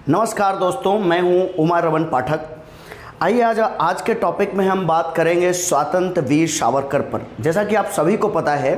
नमस्कार दोस्तों, मैं हूं उमा रमन पाठक। आइए आज के टॉपिक में हम बात करेंगे स्वतंत्र वीर सावरकर पर। जैसा कि आप सभी को पता है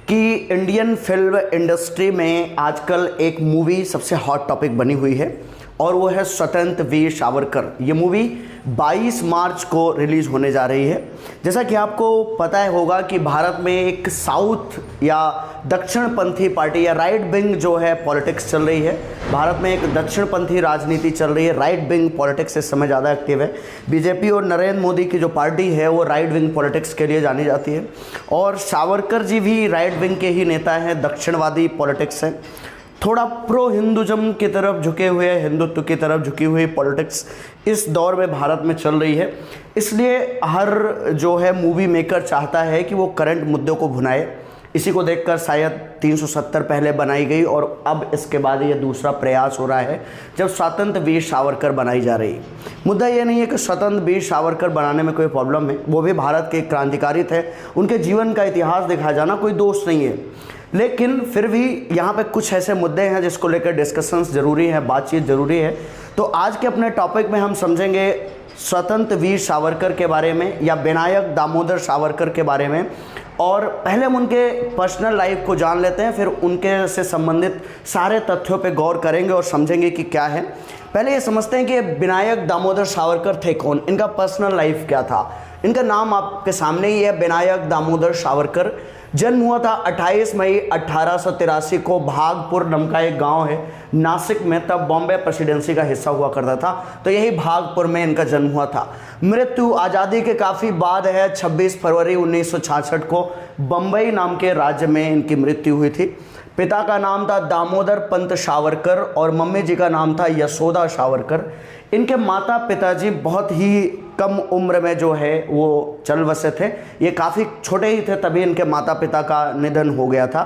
कि इंडियन फिल्म इंडस्ट्री में आजकल एक मूवी सबसे हॉट टॉपिक बनी हुई है और वो है स्वतंत्र वीर सावरकर। ये मूवी 22 मार्च को रिलीज़ होने जा रही है। जैसा कि आपको पता होगा कि भारत में एक साउथ या दक्षिणपंथी पार्टी या राइट विंग जो है पॉलिटिक्स चल रही है। भारत में एक दक्षिणपंथी राजनीति चल रही है, राइट विंग पॉलिटिक्स इस समय ज़्यादा एक्टिव है। बीजेपी और नरेंद्र मोदी की जो पार्टी है वो राइट विंग पॉलिटिक्स के लिए जानी जाती है और सावरकर जी भी राइट विंग के ही नेता हैं, दक्षिणवादी पॉलिटिक्स हैं, थोड़ा प्रो हिंदुज़म की तरफ झुके हुए, हिंदुत्व की तरफ झुकी हुई पॉलिटिक्स इस दौर में भारत में चल रही है। इसलिए हर जो है मूवी मेकर चाहता है कि वो करंट मुद्दों को भुनाए। इसी को देखकर शायद 370 पहले बनाई गई और अब इसके बाद ये दूसरा प्रयास हो रहा है जब स्वतंत्र वीर सावरकर बनाई जा रही है। मुद्दा ये नहीं है कि स्वतंत्र वीर सावरकर बनाने में कोई प्रॉब्लम है, वो भी भारत के क्रांतिकारी थे, उनके जीवन का इतिहास दिखाया जाना कोई दोष नहीं है। लेकिन फिर भी यहाँ पे कुछ ऐसे मुद्दे हैं जिसको लेकर डिस्कशंस ज़रूरी है, बातचीत ज़रूरी है। तो आज के अपने टॉपिक में हम समझेंगे स्वतंत्र वीर सावरकर के बारे में या विनायक दामोदर सावरकर के बारे में। और पहले हम उनके पर्सनल लाइफ को जान लेते हैं, फिर उनके से संबंधित सारे तथ्यों पे गौर करेंगे और समझेंगे कि क्या है। पहले ये समझते हैं कि विनायक दामोदर सावरकर थे कौन, इनका पर्सनल लाइफ क्या था। इनका नाम आपके सामने ही है, विनायक दामोदर सावरकर। जन्म हुआ था 28 मई 1883 को। भागपुर नाम का एक गांव है नासिक में, तब बॉम्बे प्रेसिडेंसी का हिस्सा हुआ करता था, तो यही भागपुर में इनका जन्म हुआ था। मृत्यु आज़ादी के काफ़ी बाद है, 26 फरवरी 1966 को बम्बई नाम के राज्य में इनकी मृत्यु हुई थी। पिता का नाम था दामोदर पंत सावरकर और मम्मी जी का नाम था यशोदा सावरकर। इनके माता पिताजी बहुत ही कम उम्र में जो है वो चल बसे थे, ये काफ़ी छोटे ही थे तभी इनके माता पिता का निधन हो गया था।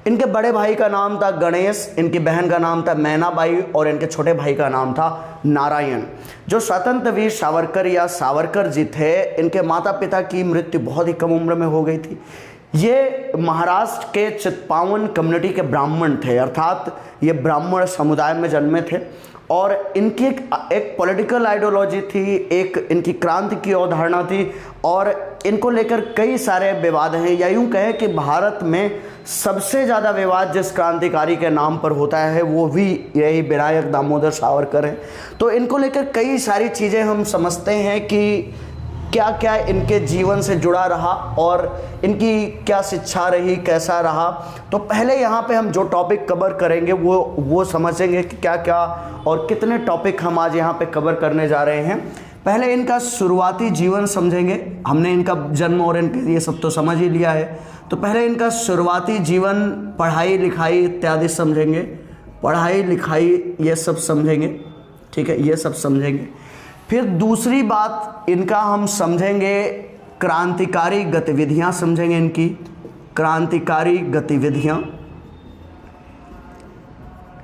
इनके बड़े भाई का नाम था गणेश, इनकी बहन का नाम था मैनाबाई और इनके छोटे भाई का नाम था नारायण। जो स्वतंत्र वीर सावरकर या सावरकर जी थे, इनके माता पिता की मृत्यु बहुत ही कम उम्र में हो गई थी। ये महाराष्ट्र के चित्पावन कम्युनिटी के ब्राह्मण थे, अर्थात ये ब्राह्मण समुदाय में जन्मे थे और इनकी एक पॉलिटिकल आइडियोलॉजी थी, एक इनकी क्रांति की अवधारणा थी और इनको लेकर कई सारे विवाद हैं। या यूँ कहें कि भारत में सबसे ज़्यादा विवाद जिस क्रांतिकारी के नाम पर होता है वो भी यही विनायक दामोदर सावरकर है। तो इनको लेकर कई सारी चीज़ें हम समझते हैं कि क्या क्या इनके जीवन से जुड़ा रहा और इनकी क्या शिक्षा रही, कैसा रहा। तो पहले यहाँ पे हम जो टॉपिक कवर करेंगे वो समझेंगे कि क्या क्या और कितने टॉपिक हम आज यहाँ पे कवर करने जा रहे हैं। पहले इनका शुरुआती जीवन समझेंगे। हमने इनका जन्म और इनके ये सब तो समझ ही लिया है, तो पहले इनका शुरुआती जीवन, पढ़ाई लिखाई इत्यादि समझेंगे। पढ़ाई लिखाई ये सब समझेंगे, ठीक है, ये सब समझेंगे। फिर दूसरी बात इनका हम समझेंगे क्रांतिकारी गतिविधियां समझेंगे, इनकी क्रांतिकारी गतिविधियां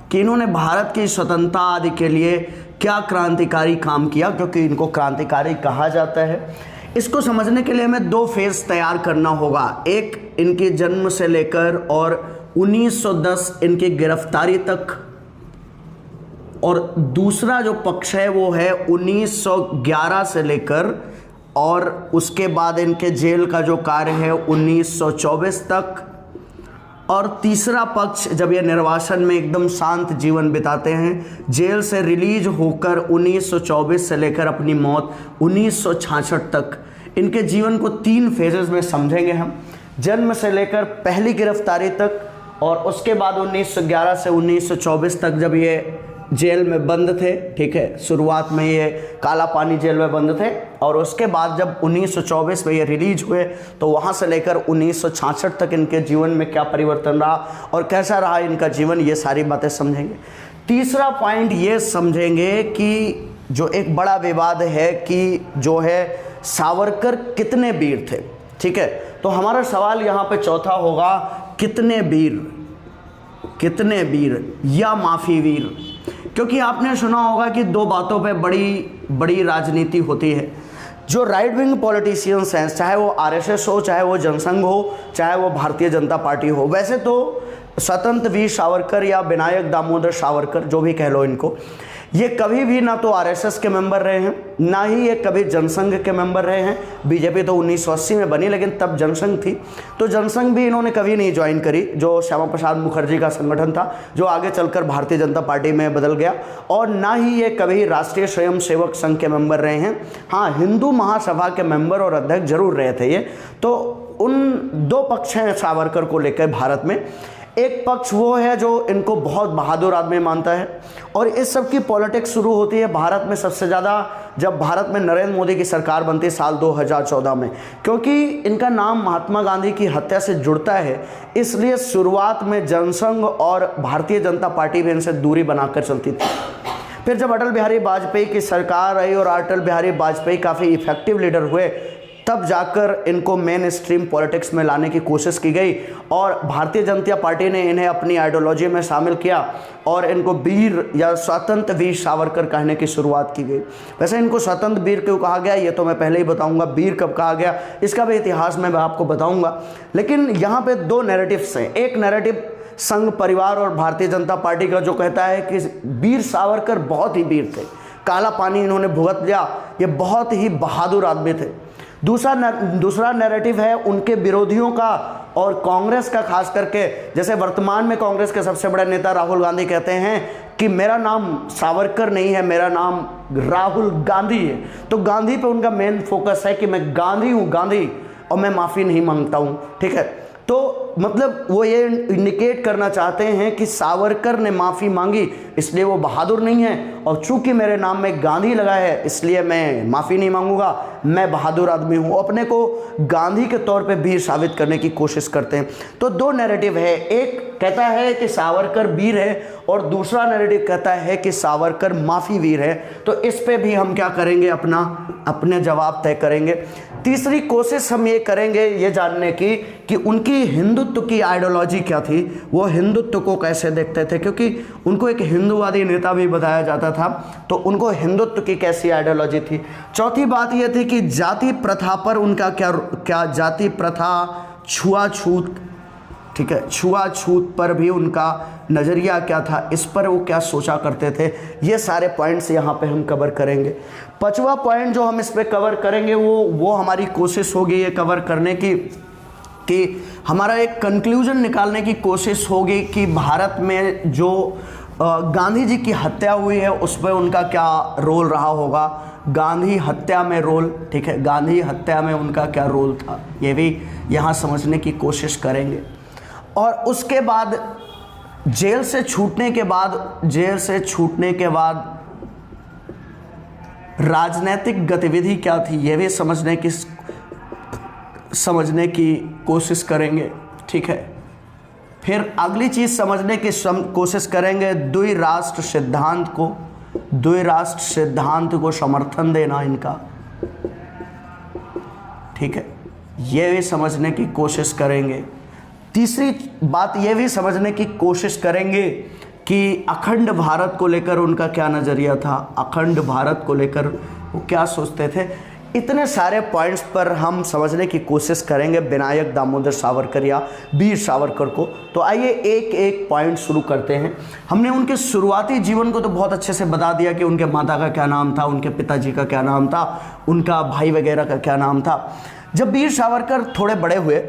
कि इन्होंने भारत की स्वतंत्रता आदि के लिए क्या क्रांतिकारी काम किया, क्योंकि इनको क्रांतिकारी कहा जाता है। इसको समझने के लिए हमें दो फेज तैयार करना होगा, एक इनके जन्म से लेकर और 1910 इनकी गिरफ्तारी तक, और दूसरा जो पक्ष है वो है 1911 से लेकर और उसके बाद इनके जेल का जो कार्य है 1924 तक, और तीसरा पक्ष जब ये निर्वासन में एकदम शांत जीवन बिताते हैं, जेल से रिलीज होकर 1924 से लेकर अपनी मौत 1966 तक। इनके जीवन को 3 फेजेस में समझेंगे हम, जन्म से लेकर पहली गिरफ्तारी तक और उसके बाद 1911 से 1924 तक जब ये जेल में बंद थे, ठीक है। शुरुआत में ये काला पानी जेल में बंद थे और उसके बाद जब 1924 में ये रिलीज हुए तो वहाँ से लेकर 1966 तक इनके जीवन में क्या परिवर्तन रहा और कैसा रहा इनका जीवन, ये सारी बातें समझेंगे। तीसरा पॉइंट ये समझेंगे कि जो एक बड़ा विवाद है कि जो है सावरकर कितने वीर थे, ठीक है। तो हमारा सवाल यहाँ पे चौथा होगा, कितने वीर या माफी वीर। क्योंकि आपने सुना होगा कि दो बातों पे बड़ी राजनीति होती है। जो राइट विंग पॉलिटिशियंस हैं, चाहे वो आरएसएस हो, चाहे वो जनसंघ हो, चाहे वो भारतीय जनता पार्टी हो, वैसे तो स्वतंत्र वीर सावरकर या विनायक दामोदर सावरकर जो भी कह लो इनको, ये कभी भी ना तो आरएसएस के मेंबर रहे हैं, ना ही ये कभी जनसंघ के मेंबर रहे हैं। बीजेपी तो 1980 में बनी, लेकिन तब जनसंघ थी, तो जनसंघ भी इन्होंने कभी नहीं ज्वाइन करी, जो श्यामा प्रसाद मुखर्जी का संगठन था, जो आगे चलकर भारतीय जनता पार्टी में बदल गया। और ना ही ये कभी राष्ट्रीय स्वयंसेवक संघ के मेंबर रहे हैं। हाँ, हिंदू महासभा के मेंबर और अध्यक्ष जरूर रहे थे ये। तो उन दो पक्ष हैं सावरकर को लेकर भारत में। एक पक्ष वो है जो इनको बहुत बहादुर आदमी मानता है, और इस सब की पॉलिटिक्स शुरू होती है भारत में सबसे ज़्यादा जब भारत में नरेंद्र मोदी की सरकार बनती है साल 2014 में, क्योंकि इनका नाम महात्मा गांधी की हत्या से जुड़ता है। इसलिए शुरुआत में जनसंघ और भारतीय जनता पार्टी भी इनसे दूरी बनाकर चलती थी। फिर जब अटल बिहारी वाजपेयी की सरकार आई और अटल बिहारी वाजपेयी काफ़ी इफेक्टिव लीडर हुए, तब जाकर इनको मेन स्ट्रीम पॉलिटिक्स में लाने की कोशिश की गई, और भारतीय जनता पार्टी ने इन्हें अपनी आइडियोलॉजी में शामिल किया और इनको वीर या स्वतंत्र वीर सावरकर कहने की शुरुआत की गई। वैसे इनको स्वतंत्र वीर क्यों कहा गया ये तो मैं पहले ही बताऊंगा, वीर कब कहा गया इसका भी इतिहास मैं आपको बताऊंगा। लेकिन यहाँ पे दो नैरेटिव्स हैं। एक नैरेटिव संघ परिवार और भारतीय जनता पार्टी का जो कहता है कि वीर सावरकर बहुत ही वीर थे, काला पानी इन्होंने भुगत लिया, ये बहुत ही बहादुर आदमी थे। दूसरा नैरेटिव है उनके विरोधियों का और कांग्रेस का, खास करके जैसे वर्तमान में कांग्रेस के सबसे बड़े नेता राहुल गांधी कहते हैं कि मेरा नाम सावरकर नहीं है, मेरा नाम राहुल गांधी है। तो गांधी पे उनका मेन फोकस है कि मैं गांधी हूँ, गांधी, और मैं माफ़ी नहीं मांगता हूँ। ठीक है, तो मतलब वो ये इंडिकेट करना चाहते हैं कि सावरकर ने माफ़ी मांगी इसलिए वो बहादुर नहीं है, और चूंकि मेरे नाम में गांधी लगा है इसलिए मैं माफ़ी नहीं मांगूंगा, मैं बहादुर आदमी हूँ। अपने को गांधी के तौर पे वीर साबित करने की कोशिश करते हैं। तो दो नैरेटिव है, एक कहता है कि सावरकर वीर है और दूसरा नैरेटिव कहता है कि सावरकर माफ़ी वीर है। तो इस पे भी हम क्या करेंगे, अपने जवाब तय करेंगे। तीसरी कोशिश हम ये करेंगे ये जानने की कि उनकी हिंदुत्व की आइडियोलॉजी क्या थी, वो हिंदुत्व को कैसे देखते थे, क्योंकि उनको एक हिंदूवादी नेता भी बताया जाता था, तो उनको हिंदुत्व की कैसी आइडियोलॉजी थी। चौथी बात ये थी कि जाति प्रथा पर उनका क्या जाति प्रथा, छुआछूत, ठीक है, छुआछूत पर भी उनका नज़रिया क्या था, इस पर वो क्या सोचा करते थे। ये सारे पॉइंट्स यहाँ पे हम कवर करेंगे। पांचवा पॉइंट जो हम इस पे कवर करेंगे वो हमारी कोशिश होगी ये कवर करने की कि हमारा एक कंक्लूजन निकालने की कोशिश होगी कि भारत में जो गांधी जी की हत्या हुई है उस पर उनका क्या रोल रहा होगा, गांधी हत्या में रोल, ठीक है, गांधी हत्या में उनका क्या रोल था, ये भी यहाँ समझने की कोशिश करेंगे। और उसके बाद जेल से छूटने के बाद राजनीतिक गतिविधि क्या थी ये भी समझने की कोशिश करेंगे। ठीक है, फिर अगली चीज़ समझने की कोशिश करेंगे द्विराष्ट्र सिद्धांत को समर्थन देना इनका, ठीक है, ये भी समझने की कोशिश करेंगे। तीसरी बात ये भी समझने की कोशिश करेंगे कि अखंड भारत को लेकर उनका क्या नज़रिया था, अखंड भारत को लेकर वो क्या सोचते थे। इतने सारे पॉइंट्स पर हम समझने की कोशिश करेंगे विनायक दामोदर सावरकर या वीर सावरकर को। तो आइए एक एक पॉइंट शुरू करते हैं। हमने उनके शुरुआती जीवन को तो बहुत अच्छे से बता दिया कि उनके माता का क्या नाम था, उनके पिताजी का क्या नाम था, उनका भाई वगैरह का क्या नाम था। जब वीर सावरकर थोड़े बड़े हुए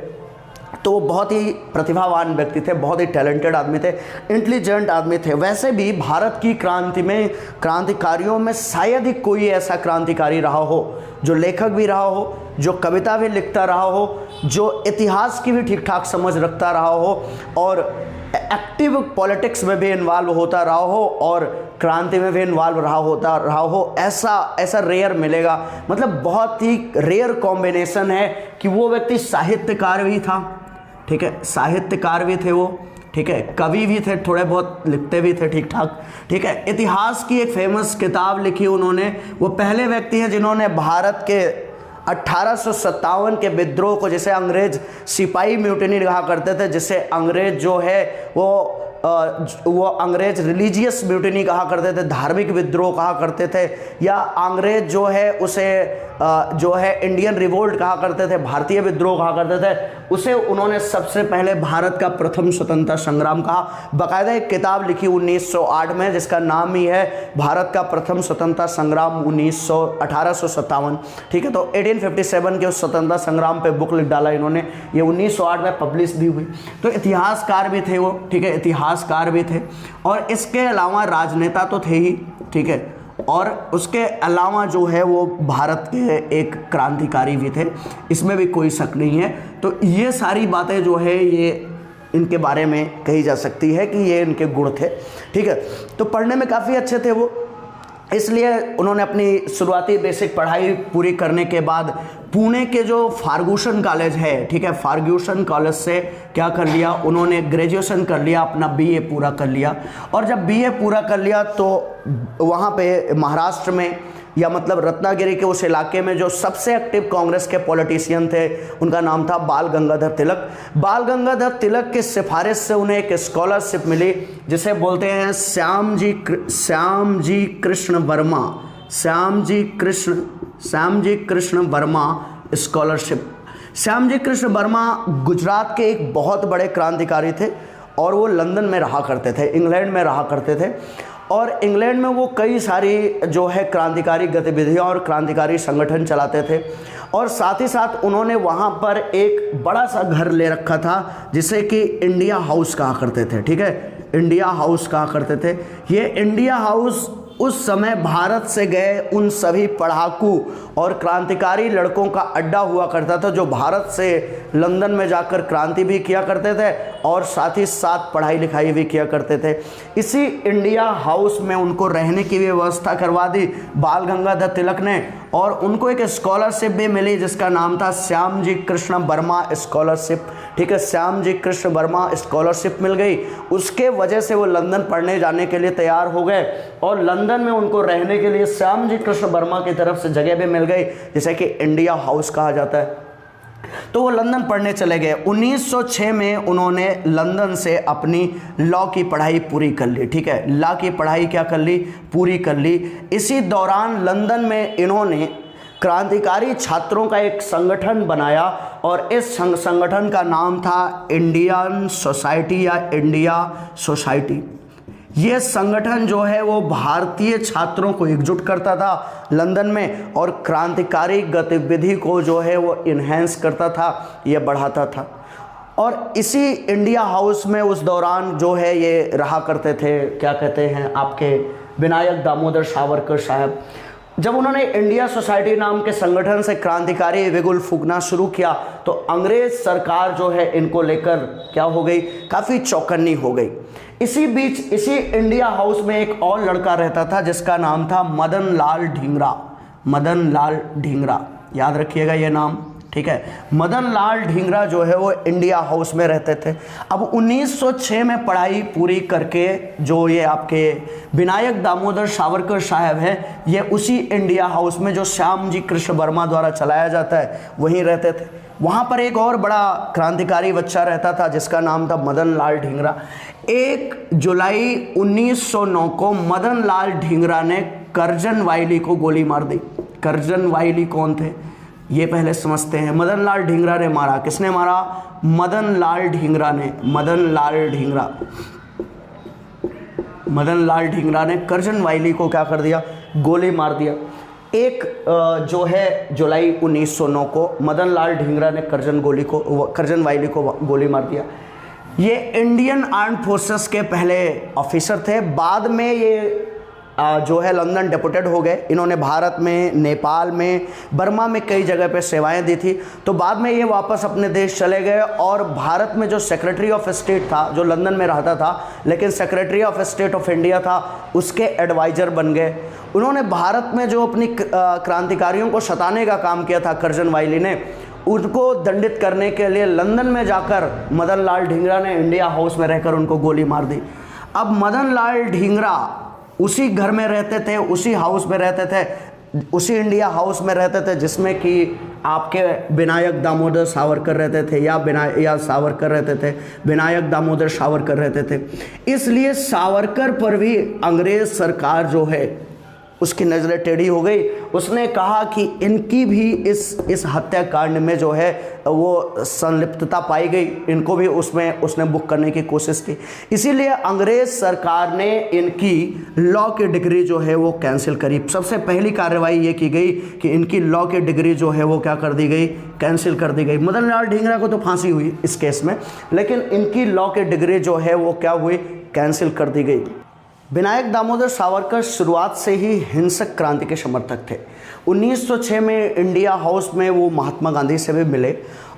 तो वो बहुत ही प्रतिभावान व्यक्ति थे, बहुत ही टैलेंटेड आदमी थे, इंटेलिजेंट आदमी थे। वैसे भी भारत की क्रांति में क्रांतिकारियों में शायद ही कोई ऐसा क्रांतिकारी रहा हो जो लेखक भी रहा हो, जो कविता भी लिखता रहा हो, जो इतिहास की भी ठीक ठाक समझ रखता रहा हो और एक्टिव पॉलिटिक्स में भी इन्वॉल्व होता रहा हो और क्रांति में भी इन्वॉल्व रहा हो। ऐसा रेयर मिलेगा, मतलब बहुत ही रेयर कॉम्बिनेशन है कि वो व्यक्ति साहित्यकार भी था, ठीक है, साहित्यकार भी थे वो, ठीक है, कवि भी थे, थोड़े बहुत लिखते भी थे ठीक ठाक, ठीक है। इतिहास की एक फेमस किताब लिखी उन्होंने, वो पहले व्यक्ति हैं जिन्होंने भारत के 1857 के विद्रोह को, जिसे अंग्रेज सिपाही म्यूटिनी कहा करते थे, जिसे अंग्रेज जो है वो वो अंग्रेज रिलीजियस म्यूटिनी कहा करते थे, धार्मिक विद्रोह कहा करते थे, या अंग्रेज जो है उसे जो है इंडियन रिवोल्ट कहा करते थे, भारतीय विद्रोह कहा करते थे, उसे उन्होंने सबसे पहले भारत का प्रथम स्वतंत्रता संग्राम कहा। बाकायदा एक किताब लिखी 1908 में जिसका नाम ही है भारत का प्रथम स्वतंत्रता संग्राम 1857। ठीक है, तो 1857 के उस स्वतंत्रता संग्राम पे बुक लिख डाला इन्होंने, ये 1908 में पब्लिश भी हुई। तो इतिहासकार भी थे वो, ठीक है, इतिहासकार भी थे, और इसके अलावा राजनेता तो थे ही, ठीक है, और उसके अलावा जो है वो भारत के एक क्रांतिकारी भी थे, इसमें भी कोई शक नहीं है। तो ये सारी बातें जो है ये इनके बारे में कही जा सकती है कि ये इनके गुण थे। ठीक है, तो पढ़ने में काफ़ी अच्छे थे वो, इसलिए उन्होंने अपनी शुरुआती बेसिक पढ़ाई पूरी करने के बाद पुणे के जो फार्गूसन कॉलेज है, ठीक है, फार्गूसन कॉलेज से क्या कर लिया उन्होंने, ग्रेजुएशन कर लिया, अपना बीए पूरा कर लिया। और जब बीए पूरा कर लिया तो वहाँ पे महाराष्ट्र में, या मतलब रत्नागिरी के उस इलाके में जो सबसे एक्टिव कांग्रेस के पॉलिटिशियन थे उनका नाम था बाल गंगाधर तिलक। बाल गंगाधर तिलक की सिफारिश से उन्हें एक स्कॉलरशिप मिली जिसे बोलते हैं श्याम जी कृष्ण वर्मा स्कॉलरशिप। श्याम जी कृष्ण वर्मा गुजरात के एक बहुत बड़े क्रांतिकारी थे और वो लंदन में रहा करते थे, इंग्लैंड में रहा करते थे, और इंग्लैंड में वो कई सारी जो है क्रांतिकारी गतिविधियां और क्रांतिकारी संगठन चलाते थे। और साथ ही साथ उन्होंने वहाँ पर एक बड़ा सा घर ले रखा था जिसे कि इंडिया हाउस कहा करते थे। ठीक है, इंडिया हाउस कहा करते थे। ये इंडिया हाउस उस समय भारत से गए उन सभी पढ़ाकू और क्रांतिकारी लड़कों का अड्डा हुआ करता था जो भारत से लंदन में जाकर क्रांति भी किया करते थे और साथ ही साथ पढ़ाई लिखाई भी किया करते थे। इसी इंडिया हाउस में उनको रहने की व्यवस्था करवा दी बाल गंगाधर तिलक ने, और उनको एक स्कॉलरशिप भी मिली जिसका नाम था श्याम जी कृष्ण वर्मा स्कॉलरशिप। ठीक है, श्याम जी कृष्ण वर्मा स्कॉलरशिप मिल गई, उसके वजह से वो लंदन पढ़ने जाने के लिए तैयार हो गए और लंदन में उनको रहने के लिए श्याम जी कृष्ण वर्मा की तरफ से जगह भी मिल गई जिसे कि इंडिया हाउस कहा जाता है। तो वो लंदन पढ़ने चले गए। 1906 में उन्होंने लंदन से अपनी लॉ की पढ़ाई पूरी कर ली। ठीक है, लॉ की पढ़ाई क्या कर ली, पूरी कर ली। इसी दौरान लंदन में इन्होंने क्रांतिकारी छात्रों का एक संगठन बनाया और इस संगठन का नाम था इंडियन सोसाइटी या इंडिया सोसाइटी। ये संगठन जो है वो भारतीय छात्रों को एकजुट करता था लंदन में और क्रांतिकारी गतिविधि को जो है वो इन्हेंस करता था, ये बढ़ाता था। और इसी इंडिया हाउस में उस दौरान जो है ये रहा करते थे, क्या कहते हैं आपके विनायक दामोदर सावरकर साहब। जब उन्होंने इंडिया सोसाइटी नाम के संगठन से क्रांतिकारी बिगुल फूंकना शुरू किया तो अंग्रेज सरकार जो है इनको लेकर क्या हो गई, काफ़ी चौकन्नी हो गई। इसी बीच इसी इंडिया हाउस में एक और लड़का रहता था जिसका नाम था मदन लाल ढींगरा। मदन लाल ढींगरा, याद रखिएगा ये नाम। ठीक है, मदन लाल ढींगरा जो है वो इंडिया हाउस में रहते थे। अब 1906 में पढ़ाई पूरी करके जो ये आपके विनायक दामोदर सावरकर साहब हैं, ये उसी इंडिया हाउस में जो श्याम जी कृष्ण वर्मा द्वारा चलाया जाता है वहीं रहते थे। वहाँ पर एक और बड़ा क्रांतिकारी बच्चा रहता था जिसका नाम था मदन लाल ढींगरा। 1 जुलाई 1909 को मदन लाल ढींगरा ने करजन वाइली को गोली मार दी। करजन वाइली कौन थे ये पहले समझते हैं। मदन लाल ढींगरा ने मारा। किसने मारा? मदन लाल ढींगरा ने। मदन लाल ढींगरा ने करजन वाइली को क्या कर दिया, गोली मार दिया। 1 जो है जुलाई 1909 को मदन लाल ढींगरा ने करजन वाइली को गोली मार दिया। ये इंडियन आर्म्ड फोर्सेस के पहले ऑफिसर थे। बाद में ये जो है लंदन डेपुटेड हो गए। इन्होंने भारत में, नेपाल में, बर्मा में कई जगह पे सेवाएं दी थी। तो बाद में ये वापस अपने देश चले गए और भारत में जो सेक्रेटरी ऑफ स्टेट था, जो लंदन में रहता था लेकिन secretary of state of India था, उसके एडवाइज़र बन गए। उन्होंने भारत में जो अपनी क्रांतिकारियों को सताने का काम किया था करजन वाइली ने, उनको दंडित करने के लिए लंदन में जाकर मदन लाल ढींगरा ने इंडिया हाउस में रहकर उनको गोली मार दी। अब मदन लाल ढींगरा उसी घर में रहते थे, उसी हाउस में रहते थे, उसी इंडिया हाउस में रहते थे जिसमें कि आपके विनायक दामोदर सावरकर रहते थे या सावरकर रहते थे, विनायक दामोदर सावरकर रहते थे। इसलिए सावरकर पर भी अंग्रेज सरकार जो है उसकी नज़रें टेढ़ी हो गई। उसने कहा कि इनकी भी इस हत्याकांड में जो है वो संलिप्तता पाई गई, इनको भी उसमें उसने बुक करने की कोशिश की। इसीलिए अंग्रेज सरकार ने इनकी लॉ की डिग्री जो है वो कैंसिल करी। सबसे पहली कार्रवाई ये की गई कि इनकी लॉ की डिग्री जो है वो क्या कर दी गई, कैंसिल कर दी गई। मदन लाल ढींगरा को तो फांसी हुई इस केस में, लेकिन इनकी लॉ की डिग्री जो है वो क्या हुई, कैंसिल कर दी गई। विनायक दामोदर सावरकर शुरुआत से ही हिंसक क्रांति के समर्थक थे। 1906 में इंडिया हाउस में वो महात्मा गांधी से भी मिले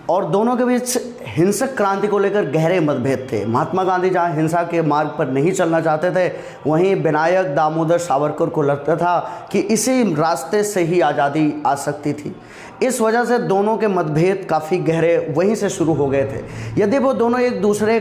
और दोनों के बीच हिंसक क्रांति को लेकर गहरे मतभेद थे। महात्मा गांधी जहां हिंसा के मार्ग पर नहीं चलना चाहते थे, वहीं विनायक दामोदर सावरकर को लगता था कि इसी रास्ते से ही आज़ादी आ सकती थी। इस वजह से दोनों के मतभेद काफ़ी गहरे वहीं से शुरू हो गए थे। यदि वो दोनों एक दूसरे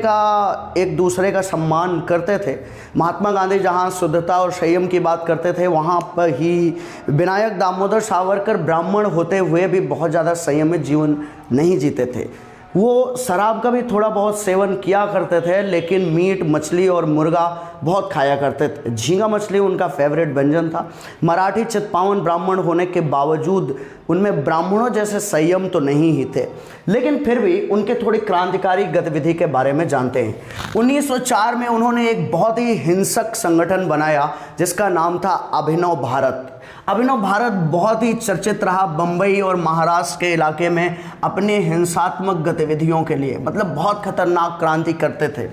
का सम्मान करते थे, महात्मा गांधी जहां शुद्धता और संयम की बात करते थे, वहां पर ही विनायक दामोदर सावरकर ब्राह्मण होते हुए भी बहुत ज़्यादा संयमित जीवन नहीं जीते थे। वो शराब का भी थोड़ा बहुत सेवन किया करते थे, लेकिन मीट, मछली और मुर्गा बहुत खाया करते थे। झींगा मछली उनका फेवरेट व्यंजन था। मराठी चित्पावन ब्राह्मण होने के बावजूद उनमें ब्राह्मणों जैसे संयम तो नहीं ही थे, लेकिन फिर भी उनके थोड़ी क्रांतिकारी गतिविधि के बारे में जानते हैं। 1904 में उन्होंने एक बहुत ही हिंसक संगठन बनाया जिसका नाम था अभिनव भारत। अभिनव भारत बहुत ही चर्चित रहा बम्बई और महाराष्ट्र के इलाके में अपने हिंसात्मक गतिविधियों के लिए, मतलब बहुत खतरनाक क्रांति करते थे।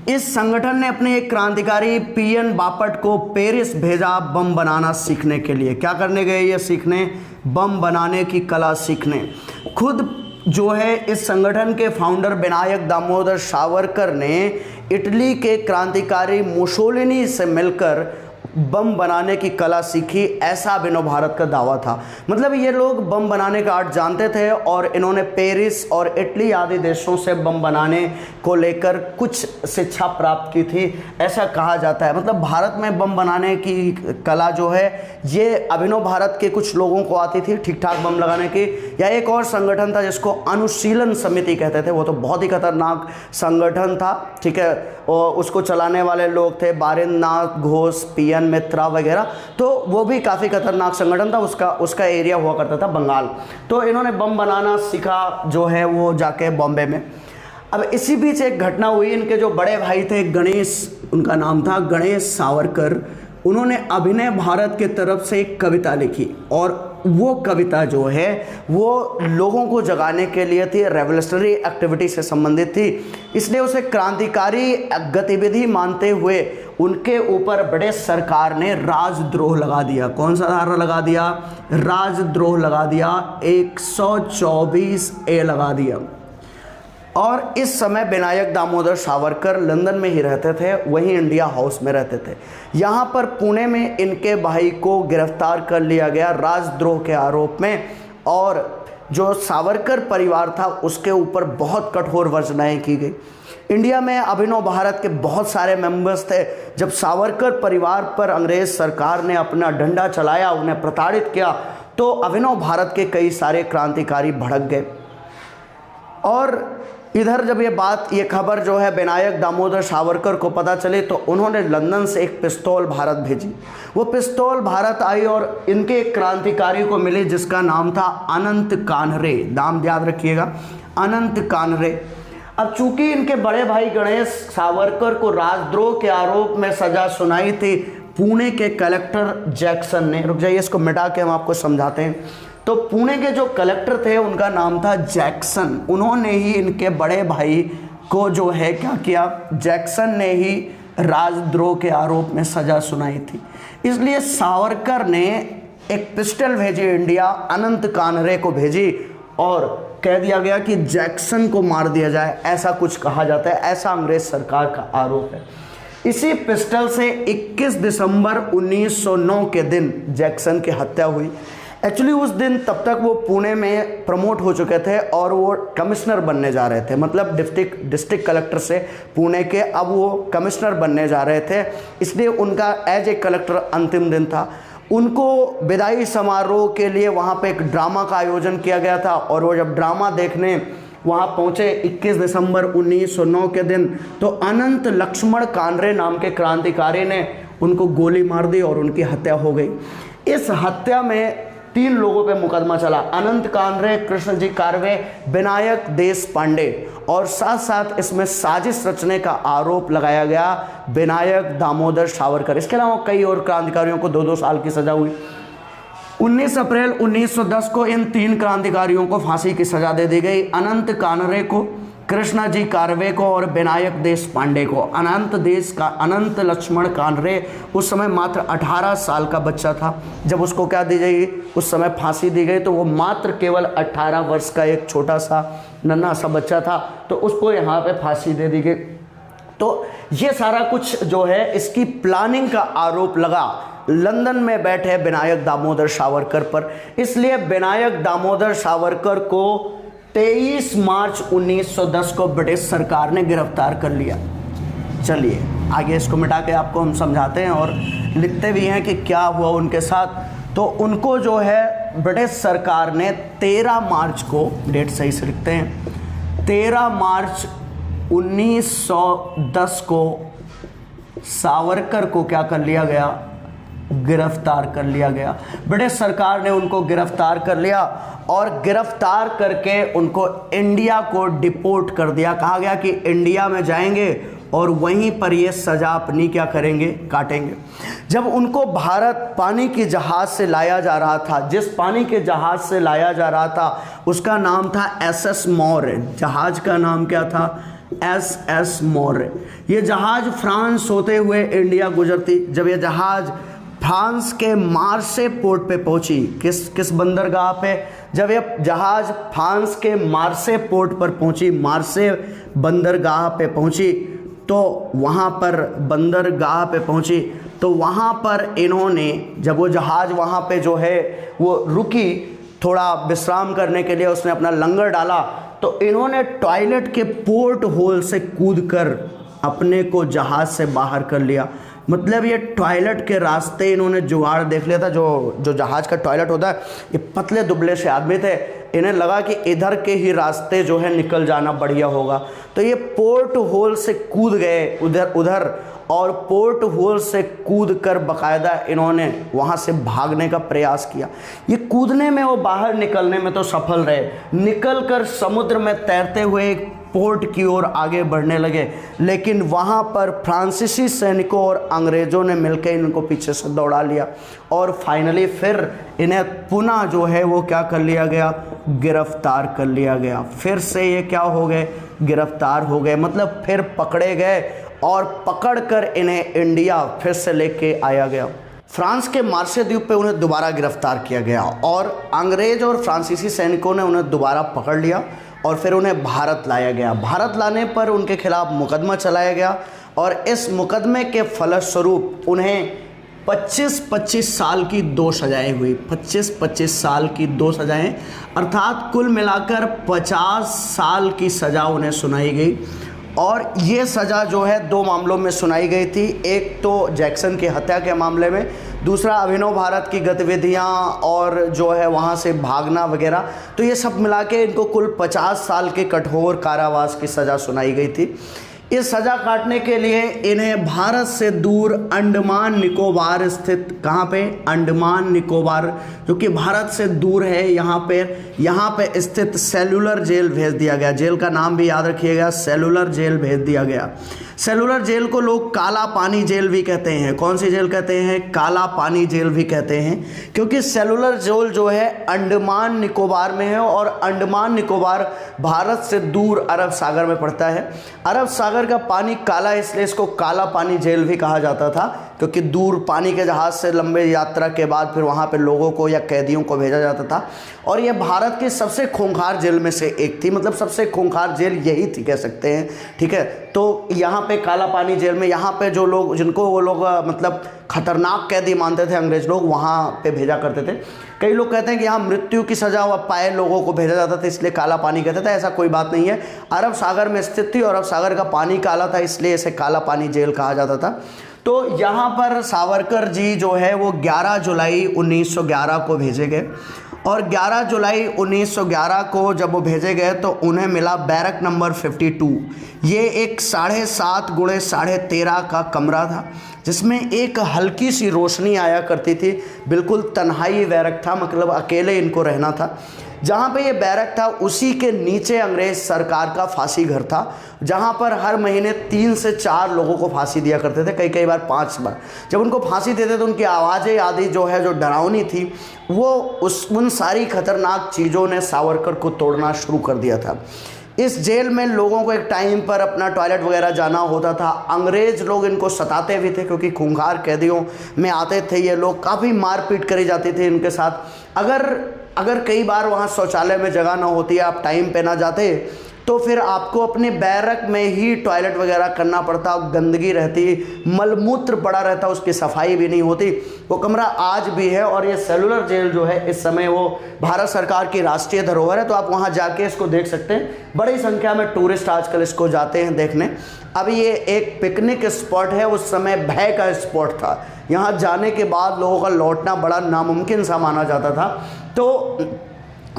इस संगठन ने अपने एक क्रांतिकारी पीएन बापट को पेरिस भेजा बम बनाना सीखने के लिए। क्या करने गए ये सीखने? बम बनाने की कला सीखने। खुद जो है इस संगठन के फाउंडर विनायक दामोदर सावरकर ने इटली के क्रांतिकारी मुसोलिनी से मिलकर बम बनाने की कला सीखी, ऐसा अभिनव भारत का दावा था। मतलब ये लोग बम बनाने का आर्ट जानते थे और इन्होंने पेरिस और इटली आदि देशों से बम बनाने को लेकर कुछ शिक्षा प्राप्त की थी, ऐसा कहा जाता है। मतलब भारत में बम बनाने की कला जो है ये अभिनव भारत के कुछ लोगों को आती थी ठीक ठाक बम लगाने की। या एक और संगठन था जिसको अनुशीलन समिति कहते थे, वो तो बहुत ही खतरनाक संगठन था, ठीक है। और उसको चलाने वाले लोग थे बारिंद्रनाथ घोष, पीएन मित्रा वगैरह, तो वो भी काफ़ी खतरनाक संगठन था। उसका एरिया हुआ करता था बंगाल। तो इन्होंने बम बनाना सीखा जो है वो जाके बॉम्बे में। अब इसी बीच एक घटना हुई, इनके जो बड़े भाई थे गणेश, उनका नाम था गणेश सावरकर, उन्होंने अभिनव भारत के तरफ से एक कविता लिखी और वो कविता जो है वो लोगों को जगाने के लिए थी, रेवोल्यूशनरी एक्टिविटी से संबंधित थी, इसलिए उसे क्रांतिकारी गतिविधि मानते हुए उनके ऊपर ब्रिटिश सरकार ने राजद्रोह लगा दिया। कौन सा धारा लगा दिया? राजद्रोह लगा दिया, 124A लगा दिया। और इस समय विनायक दामोदर सावरकर लंदन में ही रहते थे, वहीं इंडिया हाउस में रहते थे। यहाँ पर पुणे में इनके भाई को गिरफ्तार कर लिया गया राजद्रोह के आरोप में, और जो सावरकर परिवार था उसके ऊपर बहुत कठोर वर्जनाएं की गई। इंडिया में अभिनव भारत के बहुत सारे मेंबर्स थे। जब सावरकर परिवार पर अंग्रेज सरकार ने अपना डंडा चलाया, उन्हें प्रताड़ित किया, तो अभिनव भारत के कई सारे क्रांतिकारी भड़क गए। और इधर जब ये खबर जो है विनायक दामोदर सावरकर को पता चली, तो उन्होंने लंदन से एक पिस्तौल भारत भेजी। वो पिस्तौल भारत आई और इनके एक क्रांतिकारी को मिली जिसका नाम था अनंत कान्हरे। नाम याद रखिएगा, अनंत कान्हरे। अब चूंकि इनके बड़े भाई गणेश सावरकर को राजद्रोह के आरोप में सजा सुनाई थी पुणे के कलेक्टर जैक्सन ने, रुक जाइए इसको मिटा के हम आपको समझाते हैं। तो पुणे के जो कलेक्टर थे उनका नाम था जैक्सन, उन्होंने ही इनके बड़े भाई को जो है क्या किया, जैक्सन ने ही राजद्रोह के आरोप में सजा सुनाई थी। इसलिए सावरकर ने एक पिस्टल भेजी इंडिया, अनंत कान्हरे को भेजी और कह दिया गया कि जैक्सन को मार दिया जाए, ऐसा कुछ कहा जाता है, ऐसा अंग्रेज सरकार का आरोप है। इसी पिस्टल से 21 दिसंबर 1909 के दिन जैक्सन की हत्या हुई। एक्चुअली उस दिन तब तक वो पुणे में प्रमोट हो चुके थे और वो कमिश्नर बनने जा रहे थे, मतलब डिस्ट्रिक्ट कलेक्टर से पुणे के अब वो कमिश्नर बनने जा रहे थे, इसलिए उनका एज ए कलेक्टर अंतिम दिन था। उनको विदाई समारोह के लिए वहाँ पे एक ड्रामा का आयोजन किया गया था, और वो जब ड्रामा देखने वहाँ पहुँचे 21 दिसंबर 1909 के दिन, तो अनंत लक्ष्मण कानरे नाम के क्रांतिकारी ने उनको गोली मार दी और उनकी हत्या हो गई। इस हत्या में 3 लोगों पे मुकदमा चला, अनंत कानरे, कृष्ण जी कारवे, विनायक देश पांडे, और साथ साथ इसमें साजिश रचने का आरोप लगाया गया विनायक दामोदर सावरकर। इसके अलावा कई और क्रांतिकारियों को 2-2 साल की सजा हुई। 19 अप्रैल 1910 को इन 3 क्रांतिकारियों को फांसी की सजा दे दी गई, अनंत कानरे को, कृष्णा जी कारवे को और विनायक देश पांडे को। अनंत लक्ष्मण कानरे उस समय मात्र 18 साल का बच्चा था। जब उसको क्या दी गई, उस समय फांसी दी गई, तो वो मात्र केवल 18 वर्ष का एक छोटा सा नन्हा सा बच्चा था, तो उसको यहाँ पे फांसी दे दी गई। तो ये सारा कुछ जो है इसकी प्लानिंग का आरोप लगा लंदन में बैठे विनायक दामोदर सावरकर पर। इसलिए विनायक दामोदर सावरकर को 23 मार्च 1910 को ब्रिटिश सरकार ने गिरफ्तार कर लिया। चलिए आगे इसको मिटा के आपको हम समझाते हैं और लिखते भी हैं कि क्या हुआ उनके साथ। तो उनको जो है ब्रिटिश सरकार ने 13 मार्च को, डेट सही से लिखते हैं, 13 मार्च 1910 को सावरकर को क्या कर लिया गया, गिरफ्तार कर लिया गया। ब्रिटिश सरकार ने उनको गिरफ्तार कर लिया और गिरफ्तार करके उनको इंडिया को डिपोर्ट कर दिया। कहा गया कि इंडिया में जाएंगे और वहीं पर ये सज़ा अपनी क्या करेंगे, काटेंगे। जब उनको भारत पानी की जहाज़ से लाया जा रहा था, जिस पानी के जहाज़ से लाया जा रहा था उसका नाम था SS मौर्य। जहाज़ का नाम क्या था, SS मौर्य। ये जहाज़ फ्रांस होते हुए इंडिया गुजरती। जब ये जहाज़ फ्रांस के मार्से पोर्ट पे पहुंची, किस बंदरगाह पे, जब ये जहाज़ फ्रांस के मार्से पोर्ट पर पहुंची, मार्से बंदरगाह पे पहुंची, तो वहाँ पर बंदरगाह पे पहुंची, तो वहाँ पर इन्होंने, जब वो जहाज़ वहाँ पे जो है वो रुकी थोड़ा विश्राम करने के लिए, उसने अपना लंगर डाला, तो इन्होंने टॉयलेट के पोर्ट होल से कूदकर अपने को जहाज़ से बाहर कर लिया। मतलब ये टॉयलेट के रास्ते इन्होंने जुगाड़ देख लिया था। जो जहाज़ का टॉयलेट होता है, ये पतले दुबले से आदमी थे, इन्हें लगा कि इधर के ही रास्ते जो है निकल जाना बढ़िया होगा, तो ये पोर्ट होल से कूद गए उधर और पोर्ट होल से कूद कर बाकायदा इन्होंने वहाँ से भागने का प्रयास किया। ये कूदने में, वो बाहर निकलने में तो सफल रहे, निकल कर समुद्र में तैरते हुए एक पोर्ट की ओर आगे बढ़ने लगे, लेकिन वहाँ पर फ्रांसीसी सैनिकों और अंग्रेज़ों ने मिलकर इनको पीछे से दौड़ा लिया और फाइनली फिर इन्हें पुनः जो है वो क्या कर लिया गया, गिरफ्तार कर लिया गया। फिर से ये क्या हो गए, गिरफ्तार हो गए, मतलब फिर पकड़े गए और पकड़कर इन्हें इंडिया फिर से लेके आया गया। फ्रांस के मार्से द्वीप पे उन्हें दोबारा गिरफ्तार किया गया और अंग्रेज और फ्रांसीसी सैनिकों ने उन्हें दोबारा पकड़ लिया और फिर उन्हें भारत लाया गया। भारत लाने पर उनके खिलाफ मुकदमा चलाया गया और इस मुकदमे के फलस्वरूप उन्हें 25-25 साल की 2 सजाएं हुई। 25-25 साल की 2 सजाएं, अर्थात कुल मिलाकर 50 साल की सज़ा उन्हें सुनाई गई। और ये सज़ा जो है 2 मामलों में सुनाई गई थी, एक तो जैक्सन की हत्या के मामले में, दूसरा अभिनव भारत की गतिविधियां और जो है वहाँ से भागना वगैरह। तो ये सब मिला के इनको कुल 50 साल के कठोर कारावास की सज़ा सुनाई गई थी। इस सज़ा काटने के लिए इन्हें भारत से दूर अंडमान निकोबार स्थित, कहाँ पे, अंडमान निकोबार, जो कि भारत से दूर है, यहाँ पे स्थित सेलुलर जेल भेज दिया गया। जेल का नाम भी याद रखिएगा, सेलुलर जेल भेज दिया गया। सेलुलर जेल को लोग काला पानी जेल भी कहते हैं। कौन सी जेल कहते हैं, काला पानी जेल भी कहते हैं, क्योंकि सेलुलर जेल जो है अंडमान निकोबार में है और अंडमान निकोबार भारत से दूर अरब सागर में पड़ता है। अरब सागर का पानी काला, इसलिए इसको काला पानी जेल भी कहा जाता था, क्योंकि दूर पानी के जहाज़ से लंबे यात्रा के बाद फिर वहाँ पे लोगों को या कैदियों को भेजा जाता था। और ये भारत की सबसे खूंखार जेल में से एक थी, मतलब सबसे खूंखार जेल यही थी कह सकते हैं, ठीक है। तो यहाँ पे काला पानी जेल में, यहाँ पे जो लोग, जिनको वो लोग मतलब खतरनाक कैदी मानते थे अंग्रेज लोग, वहाँ पे भेजा करते थे। कई लोग कहते हैं कि यहाँ मृत्यु की सज़ा पाए लोगों को भेजा जाता था, इसलिए काला पानी कहते थे। ऐसा कोई बात नहीं है, अरब सागर में स्थित थी और अरब सागर का पानी काला था, इसलिए इसे काला पानी जेल कहा जाता था। तो यहाँ पर सावरकर जी जो है वो 11 जुलाई 1911 को भेजे गए, और 11 जुलाई 1911 को जब वो भेजे गए तो उन्हें मिला बैरक नंबर 52। ये एक 7.5 गुणे 13.5 का कमरा था, जिसमें एक हल्की सी रोशनी आया करती थी। बिल्कुल तन्हाई बैरक था, मतलब अकेले इनको रहना था। जहाँ पे ये बैरक था उसी के नीचे अंग्रेज सरकार का फांसी घर था, जहाँ पर हर महीने 3 से 4 लोगों को फांसी दिया करते थे, कई बार 5 बार। जब उनको फांसी देते तो उनकी आवाज़ें आदि जो है, जो डरावनी थी, वो उन सारी खतरनाक चीज़ों ने सावरकर को तोड़ना शुरू कर दिया था। इस जेल में लोगों को एक टाइम पर अपना टॉयलेट वगैरह जाना होता था। अंग्रेज लोग इनको सताते भी थे, क्योंकि खूंखार कैदियों में आते थे ये लोग, काफ़ी मारपीट करी जाती थी इनके साथ। अगर कई बार वहाँ शौचालय में जगह ना होती, आप टाइम पे ना जाते, तो फिर आपको अपने बैरक में ही टॉयलेट वगैरह करना पड़ता, गंदगी रहती, मलमूत्र पड़ा रहता, उसकी सफाई भी नहीं होती। वो कमरा आज भी है, और ये सेलुलर जेल जो है इस समय वो भारत सरकार की राष्ट्रीय धरोहर है, तो आप वहाँ जाके इसको देख सकते हैं। बड़ी संख्या में टूरिस्ट आजकल इसको जाते हैं देखने। अभी ये एक पिकनिक स्पॉट है, उस समय भय का स्पॉट था। यहाँ जाने के बाद लोगों का लौटना बड़ा नामुमकिन सा माना जाता था। तो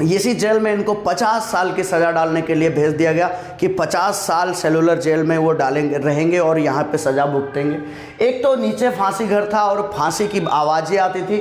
इसी जेल में इनको 50 साल की सज़ा डालने के लिए भेज दिया गया कि 50 साल सेलुलर जेल में वो रहेंगे और यहाँ पे सज़ा भुगतेंगे। एक तो नीचे फांसी घर था और फांसी की आवाज़ें आती थी।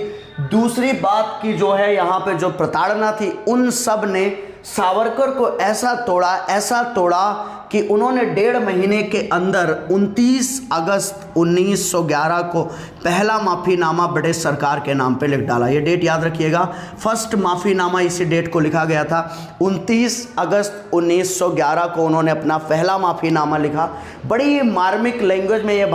दूसरी बात की जो है, यहाँ पे जो प्रताड़ना थी, उन सब ने सावरकर को ऐसा तोड़ा कि उन्होंने 1.5 महीने के अंदर 29 अगस्त 1911 को पहला माफ़ीनामा ब्रिटिश सरकार के नाम पे लिख डाला। ये डेट याद रखिएगा, फर्स्ट माफ़ीनामा इसी डेट को लिखा गया था। 29 अगस्त 1911 को उन्होंने अपना पहला माफ़ीनामा लिखा। बड़ी मार्मिक लैंग्वेज में ये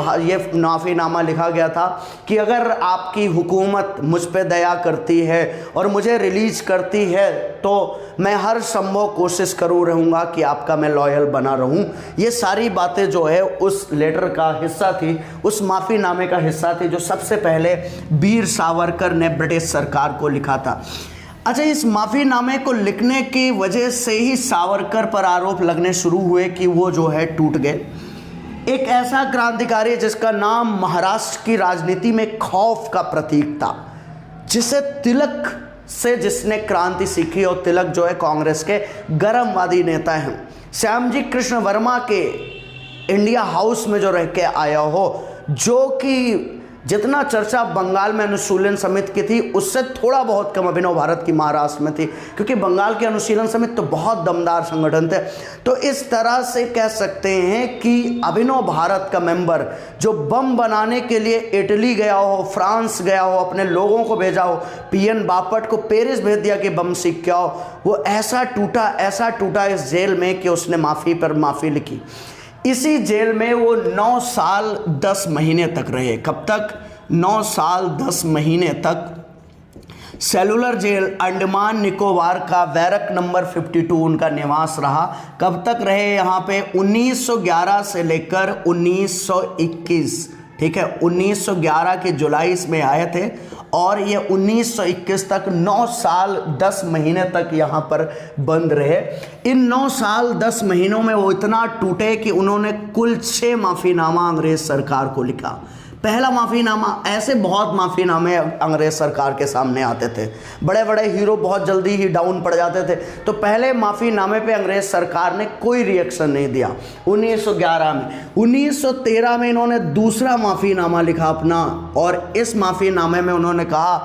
माफ़ीनामा लिखा गया था कि अगर आपकी हुकूमत मुझ पर दया करती है और मुझे रिलीज़ करती है, तो मैं हर संभव कोशिश करूँ रहूँगा कि आपका मैं लॉयल बना रहूँ। ये सारी बातें जो है उस लेटर का हिस्सा थी, उस माफ़ीनामे का हिस्सा थी, जो सबसे पहले वीर सावरकर ने ब्रिटिश सरकार को लिखा था। अच्छा, इस माफ़ीनामे को लिखने की वजह से ही सावरकर पर आरोप लगने शुरू हुए कि वो जो है टूट गए। एक ऐसा क्रांतिकारी जिसका नाम महाराष्ट्र की राजनीति में खौफ का प्रतीक था, जिसे तिलक से जिसने क्रांति सीखी, और तिलक जो है कांग्रेस के गर्मवादी नेता हैं। श्यामजी कृष्ण वर्मा के इंडिया हाउस में जो रह के आया हो, जो कि जितना चर्चा बंगाल में अनुशीलन समिति की थी उससे थोड़ा बहुत कम अभिनव भारत की महाराष्ट्र में थी, क्योंकि बंगाल के अनुशीलन समिति तो बहुत दमदार संगठन थे। तो इस तरह से कह सकते हैं कि अभिनव भारत का मेंबर जो बम बनाने के लिए इटली गया हो, फ्रांस गया हो, अपने लोगों को भेजा हो, पीएन बापट को पेरिस भेज दिया कि बम सीख के आओ, वो ऐसा टूटा इस जेल में कि उसने माफ़ी पर माफ़ी लिखी। इसी जेल में वो 9 साल 10 महीने तक रहे। कब तक? 9 साल 10 महीने तक सेलुलर जेल अंडमान निकोबार का बैरक नंबर 52 उनका निवास रहा। कब तक रहे यहाँ पे? 1911 से लेकर 1921। ठीक है, 1911 के जुलाई में आए थे और ये 1921 तक 9 साल 10 महीने तक यहाँ पर बंद रहे। इन 9 साल 10 महीनों में वो इतना टूटे कि उन्होंने कुल 6 माफ़ीनामा अंग्रेज सरकार को लिखा। पहला माफ़ीनामा, ऐसे बहुत माफ़ीनामे अंग्रेज सरकार के सामने आते थे, बड़े बड़े हीरो बहुत जल्दी ही डाउन पड़ जाते थे, तो पहले माफ़ीनामे पे अंग्रेज सरकार ने कोई रिएक्शन नहीं दिया 1911 में। 1913 में इन्होंने दूसरा माफ़ीनामा लिखा अपना, और इस माफ़ीनामे में उन्होंने कहा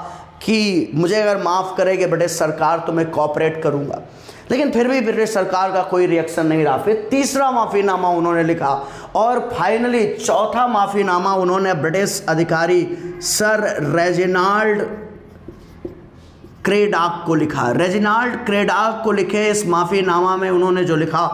कि मुझे अगर माफ़ करेगी ब्रिटिश सरकार तो मैं कोऑपरेट करूँगा, लेकिन फिर भी ब्रिटिश सरकार का कोई रिएक्शन नहीं रहा। फिर तीसरा माफ़ीनामा उन्होंने लिखा, और फाइनली चौथा माफ़ीनामा उन्होंने ब्रिटिश अधिकारी सर रेजिनाल्ड क्रेडाक को लिखा। रेजिनाल्ड क्रेडाक को लिखे इस माफ़ीनामा में उन्होंने जो लिखा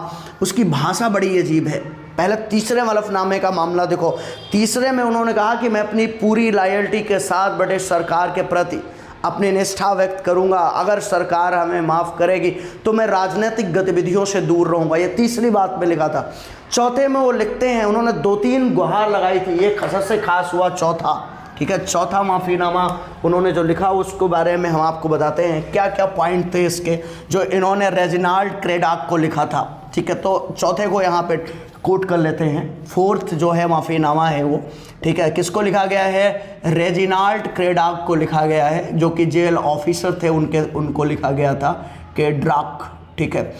उसकी भाषा बड़ी अजीब है। पहले तीसरे हलफनामे का मामला देखो। तीसरे में उन्होंने कहा कि मैं अपनी पूरी लॉयल्टी के साथ ब्रिटिश सरकार के प्रति अपनी निष्ठा व्यक्त करूंगा, अगर सरकार हमें माफ़ करेगी तो मैं राजनीतिक गतिविधियों से दूर रहूंगा। ये तीसरी बात में लिखा था। चौथे में वो लिखते हैं, उन्होंने 2-3 गुहार लगाई थी, ये सबसे खास हुआ चौथा। ठीक है, चौथा माफ़ीनामा उन्होंने जो लिखा उसके बारे में हम आपको बताते हैं क्या क्या पॉइंट थे इसके, जो इन्होंने रेजिनाल्ड क्रेडाक को लिखा था। ठीक है, तो चौथे को यहाँ पे कोट कर लेते हैं। फोर्थ जो है माफ़ीनामा है वो, ठीक है, किसको लिखा गया है? रेजिनाल्ड क्रेडाक को लिखा गया है, जो कि जेल ऑफिसर थे, उनको लिखा गया था के ड्राक, ठीक है,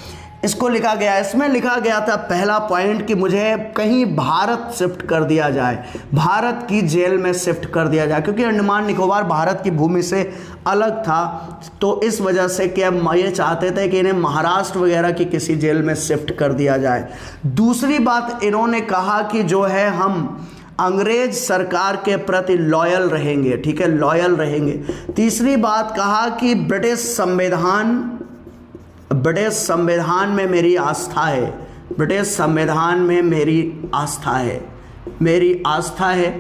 इसको लिखा गया। इसमें लिखा गया था पहला पॉइंट कि मुझे कहीं भारत शिफ्ट कर दिया जाए, भारत की जेल में शिफ्ट कर दिया जाए, क्योंकि अंडमान निकोबार भारत की भूमि से अलग था, तो इस वजह से कि हम ये चाहते थे कि इन्हें महाराष्ट्र वगैरह की किसी जेल में शिफ्ट कर दिया जाए। दूसरी बात इन्होंने कहा कि जो है हम अंग्रेज सरकार के प्रति लॉयल रहेंगे, ठीक है, लॉयल रहेंगे। तीसरी बात कहा कि ब्रिटिश संविधान में मेरी आस्था है, ब्रिटिश संविधान में मेरी आस्था है, मेरी आस्था है,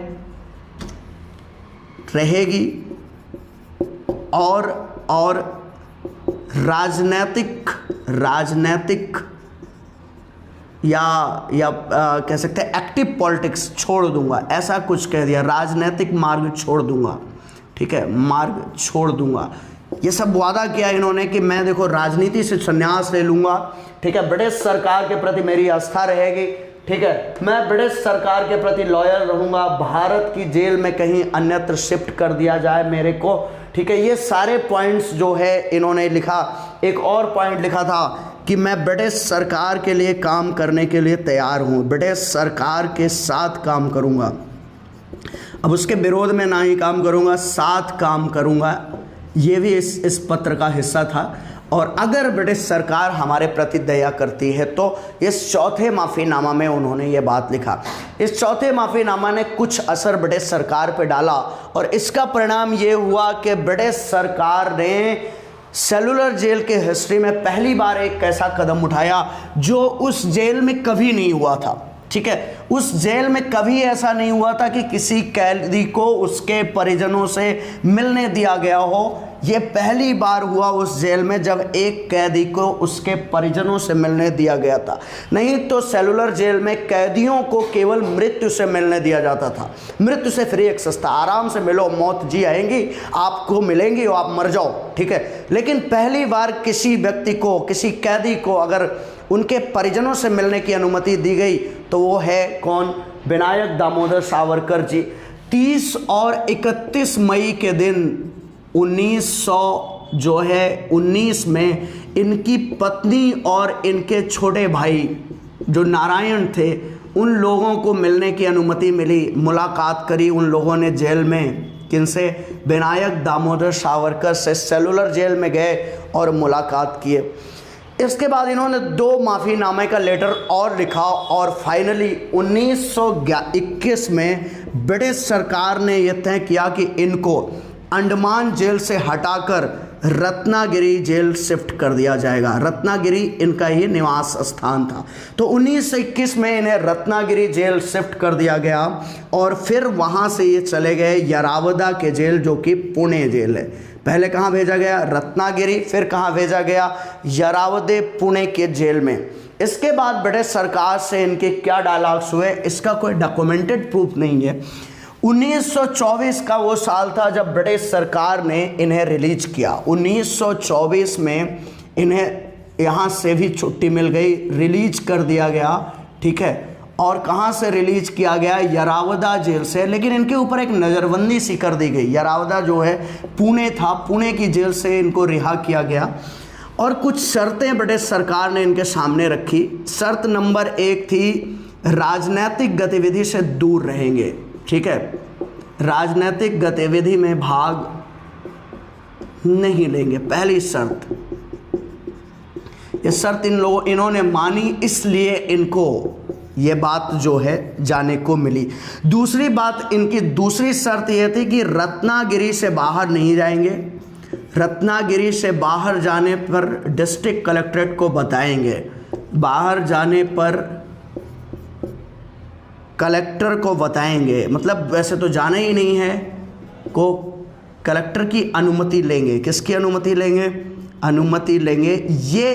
रहेगी। और राजनैतिक या कह सकते हैं एक्टिव पॉलिटिक्स छोड़ दूंगा, ऐसा कुछ कह दिया, राजनीतिक मार्ग छोड़ दूंगा, ठीक है, मार्ग छोड़ दूंगा। ये सब वादा किया इन्होंने कि मैं देखो राजनीति से संन्यास ले लूंगा, ठीक है, ब्रिटिश सरकार के प्रति मेरी आस्था रहेगी, ठीक है, मैं ब्रिटिश सरकार के प्रति लॉयल रहूंगा, भारत की जेल में कहीं अन्यत्र शिफ्ट कर दिया जाए मेरे को, ठीक है। ये सारे पॉइंट्स जो है इन्होंने लिखा। एक और पॉइंट लिखा था कि मैं ब्रिटिश सरकार के लिए काम करने के लिए तैयार हूँ, ब्रिटिश सरकार के साथ काम करूँगा। अब उसके विरोध में ना ही काम करूँगा, साथ काम करूँगा, ये भी इस पत्र का हिस्सा था। और अगर ब्रिटिश सरकार हमारे प्रति दया करती है तो इस चौथे माफ़ीनामा में उन्होंने ये बात लिखा। इस चौथे माफ़ीनामा ने कुछ असर ब्रिटिश सरकार पे डाला और इसका परिणाम ये हुआ कि ब्रिटिश सरकार ने सेलुलर जेल के हिस्ट्री में पहली बार एक ऐसा कदम उठाया जो उस जेल में कभी नहीं हुआ था, ठीक है। उस जेल में कभी ऐसा नहीं हुआ था कि किसी कैदी को उसके परिजनों से मिलने दिया गया हो। ये पहली बार हुआ उस जेल में जब एक कैदी को उसके परिजनों से मिलने दिया गया था। नहीं तो सेलुलर जेल में कैदियों को केवल मृत्यु से मिलने दिया जाता था। मृत्यु से फ्री एक्सेस था, आराम से मिलो, मौत जी आएंगी, आपको मिलेंगी और आप मर जाओ, ठीक है। लेकिन पहली बार किसी व्यक्ति को, किसी कैदी को अगर उनके परिजनों से मिलने की अनुमति दी गई तो वो है कौन? विनायक दामोदर सावरकर जी। 30 और 31 मई के दिन 1919 में इनकी पत्नी और इनके छोटे भाई जो नारायण थे, उन लोगों को मिलने की अनुमति मिली, मुलाकात करी उन लोगों ने जेल में। किनसे? विनायक दामोदर सावरकर से सेलुलर जेल में गए और मुलाकात किए। इसके बाद इन्होंने 2 माफ़ीनामे का लेटर और लिखा और फाइनली 1921 में ब्रिटिश सरकार ने यह तय किया कि इनको अंडमान जेल से हटाकर रत्नागिरी जेल शिफ्ट कर दिया जाएगा। रत्नागिरी इनका ही निवास स्थान था। तो 1921 में इन्हें रत्नागिरी जेल शिफ्ट कर दिया गया और फिर वहाँ से ये चले गए यरावदा के जेल, जो कि पुणे जेल है। पहले कहाँ भेजा गया? रत्नागिरी। फिर कहाँ भेजा गया? यरावदे पुणे के जेल में। इसके बाद ब्रिटिश सरकार से इनके क्या डायलॉग्स हुए, इसका कोई डॉक्यूमेंटेड प्रूफ नहीं है। 1924 का वो साल था जब ब्रिटिश सरकार ने इन्हें रिलीज किया। 1924 में इन्हें यहाँ से भी छुट्टी मिल गई, रिलीज कर दिया गया, ठीक है। और कहाँ से रिलीज किया गया? यरावदा जेल से। लेकिन इनके ऊपर एक नज़रबंदी सी कर दी गई। यरावदा जो है पुणे था, पुणे की जेल से इनको रिहा किया गया और कुछ शर्तें ब्रिटिश सरकार ने इनके सामने रखी। शर्त नंबर 1 थी, राजनीतिक गतिविधि से दूर रहेंगे, ठीक है। राजनीतिक गतिविधि में भाग नहीं लेंगे, पहली शर्त। ये शर्त इन्होंने मानी, इसलिए इनको ये बात जो है जाने को मिली। दूसरी बात, इनकी दूसरी शर्त ये थी कि रत्नागिरी से बाहर नहीं जाएंगे। रत्नागिरी से बाहर जाने पर डिस्ट्रिक्ट कलेक्ट्रेट को बताएंगे, बाहर जाने पर कलेक्टर को बताएंगे। मतलब वैसे तो जाना ही नहीं है, को कलेक्टर की अनुमति लेंगे। किसकी अनुमति लेंगे? अनुमति लेंगे। ये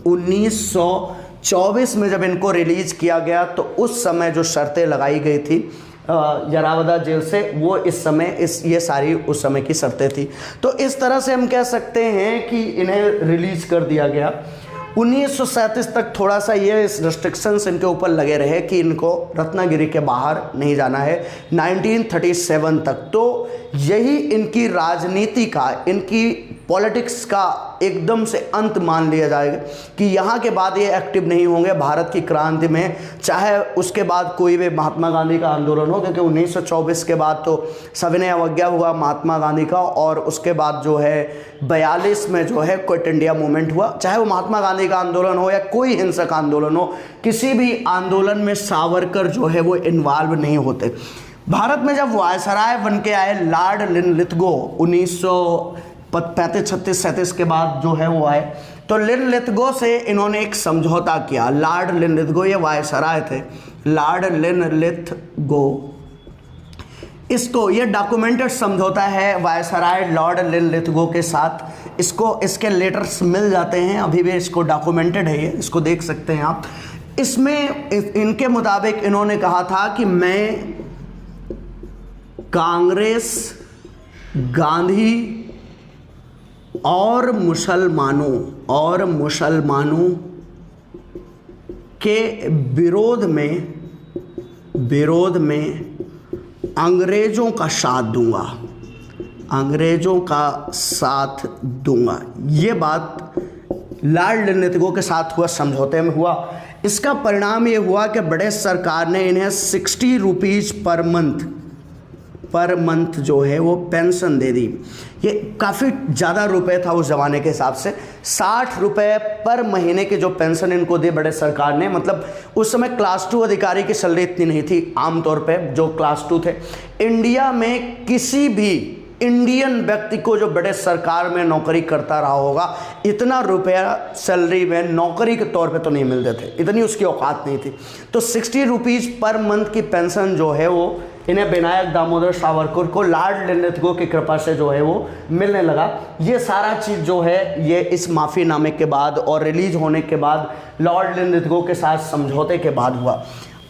1924 में जब इनको रिलीज किया गया तो उस समय जो शर्तें लगाई गई थी यरावदा जेल से, वो इस समय ये सारी उस समय की शर्तें थी। तो इस तरह से हम कह सकते हैं कि इन्हें रिलीज कर दिया गया 1937 तक थोड़ा सा ये रिस्ट्रिक्शंस इनके ऊपर लगे रहे कि इनको रत्नागिरी के बाहर नहीं जाना है। 1937 तक तो यही इनकी राजनीति का, इनकी पॉलिटिक्स का एकदम से अंत मान लिया जाएगा कि यहाँ के बाद ये एक्टिव नहीं होंगे भारत की क्रांति में, चाहे उसके बाद कोई भी महात्मा गांधी का आंदोलन हो, क्योंकि 1924 के बाद तो सविनय अवज्ञा हुआ महात्मा गांधी का, और उसके बाद जो है 42 में जो है क्विट इंडिया मूवमेंट हुआ। चाहे वो महात्मा गांधी का आंदोलन हो या कोई हिंसक आंदोलन हो, किसी भी आंदोलन में सावरकर जो है वो इन्वॉल्व नहीं होते। भारत में जब वायसराय बन के आए लॉर्ड लिनलिथगो 1935, 36, 37 के बाद जो है वो आए, तो लिनलिथगो से इन्होंने एक समझौता किया। लॉर्ड लिनलिथगो ये वायसराय थे, लॉर्ड लिनलिथगो, इसको ये डॉक्यूमेंटेड समझौता है वायसराय लॉर्ड लिनलिथगो के साथ। इसको, इसके लेटर्स मिल जाते हैं, अभी भी इसको डॉक्यूमेंटेड है, ये इसको देख सकते हैं आप। इसमें इनके मुताबिक इन्होंने कहा था कि मैं कांग्रेस, गांधी और मुसलमानों के विरोध में अंग्रेजों का साथ दूंगा। ये बात लॉर्ड लिनलिथगो के साथ हुआ, समझौते में हुआ। इसका परिणाम ये हुआ कि ब्रिटिश सरकार ने इन्हें 60 रुपीज़ पर मंथ जो है वो पेंशन दे दी। ये काफ़ी ज़्यादा रुपए था उस ज़माने के हिसाब से। 60 रुपये पर महीने की जो पेंशन इनको दी ब्रिटिश सरकार ने, मतलब उस समय क्लास 2 अधिकारी की सैलरी इतनी नहीं थी, आमतौर पे जो क्लास 2 थे। इंडिया में किसी भी इंडियन व्यक्ति को जो ब्रिटिश सरकार में नौकरी करता रहा होगा, इतना रुपया सैलरी में नौकरी के तौर पे तो नहीं मिलते थे, इतनी उसकी औकात नहीं थी। तो 60 रुपीज़ पर मंथ की पेंशन जो है वो इन्हें विनायक दामोदर सावरकर को लॉर्ड लिनलिथगो की कृपा से जो है वो मिलने लगा। ये सारा चीज़ जो है ये इस माफ़ीनामे के बाद और रिलीज होने के बाद, लॉर्ड लिनलिथगो के साथ समझौते के बाद हुआ।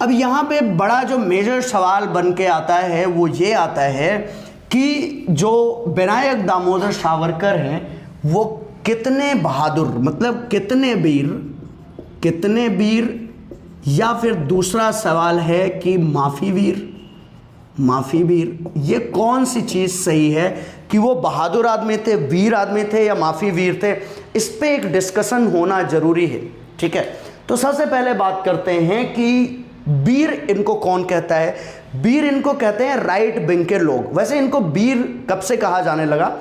अब यहाँ पे बड़ा जो मेजर सवाल बन के आता है वो ये आता है कि जो विनायक दामोदर सावरकर हैं वो कितने बहादुर, मतलब कितने वीर, या फिर दूसरा सवाल है कि माफ़ी वीर, ये कौन सी चीज़ सही है कि वो बहादुर आदमी थे, वीर आदमी थे या माफ़ी वीर थे? इस पे एक डिस्कशन होना ज़रूरी है, ठीक है। तो सबसे पहले बात करते हैं कि वीर इनको कौन कहता है। वीर इनको कहते हैं राइट विंग के लोग। वैसे इनको वीर कब से कहा जाने लगा?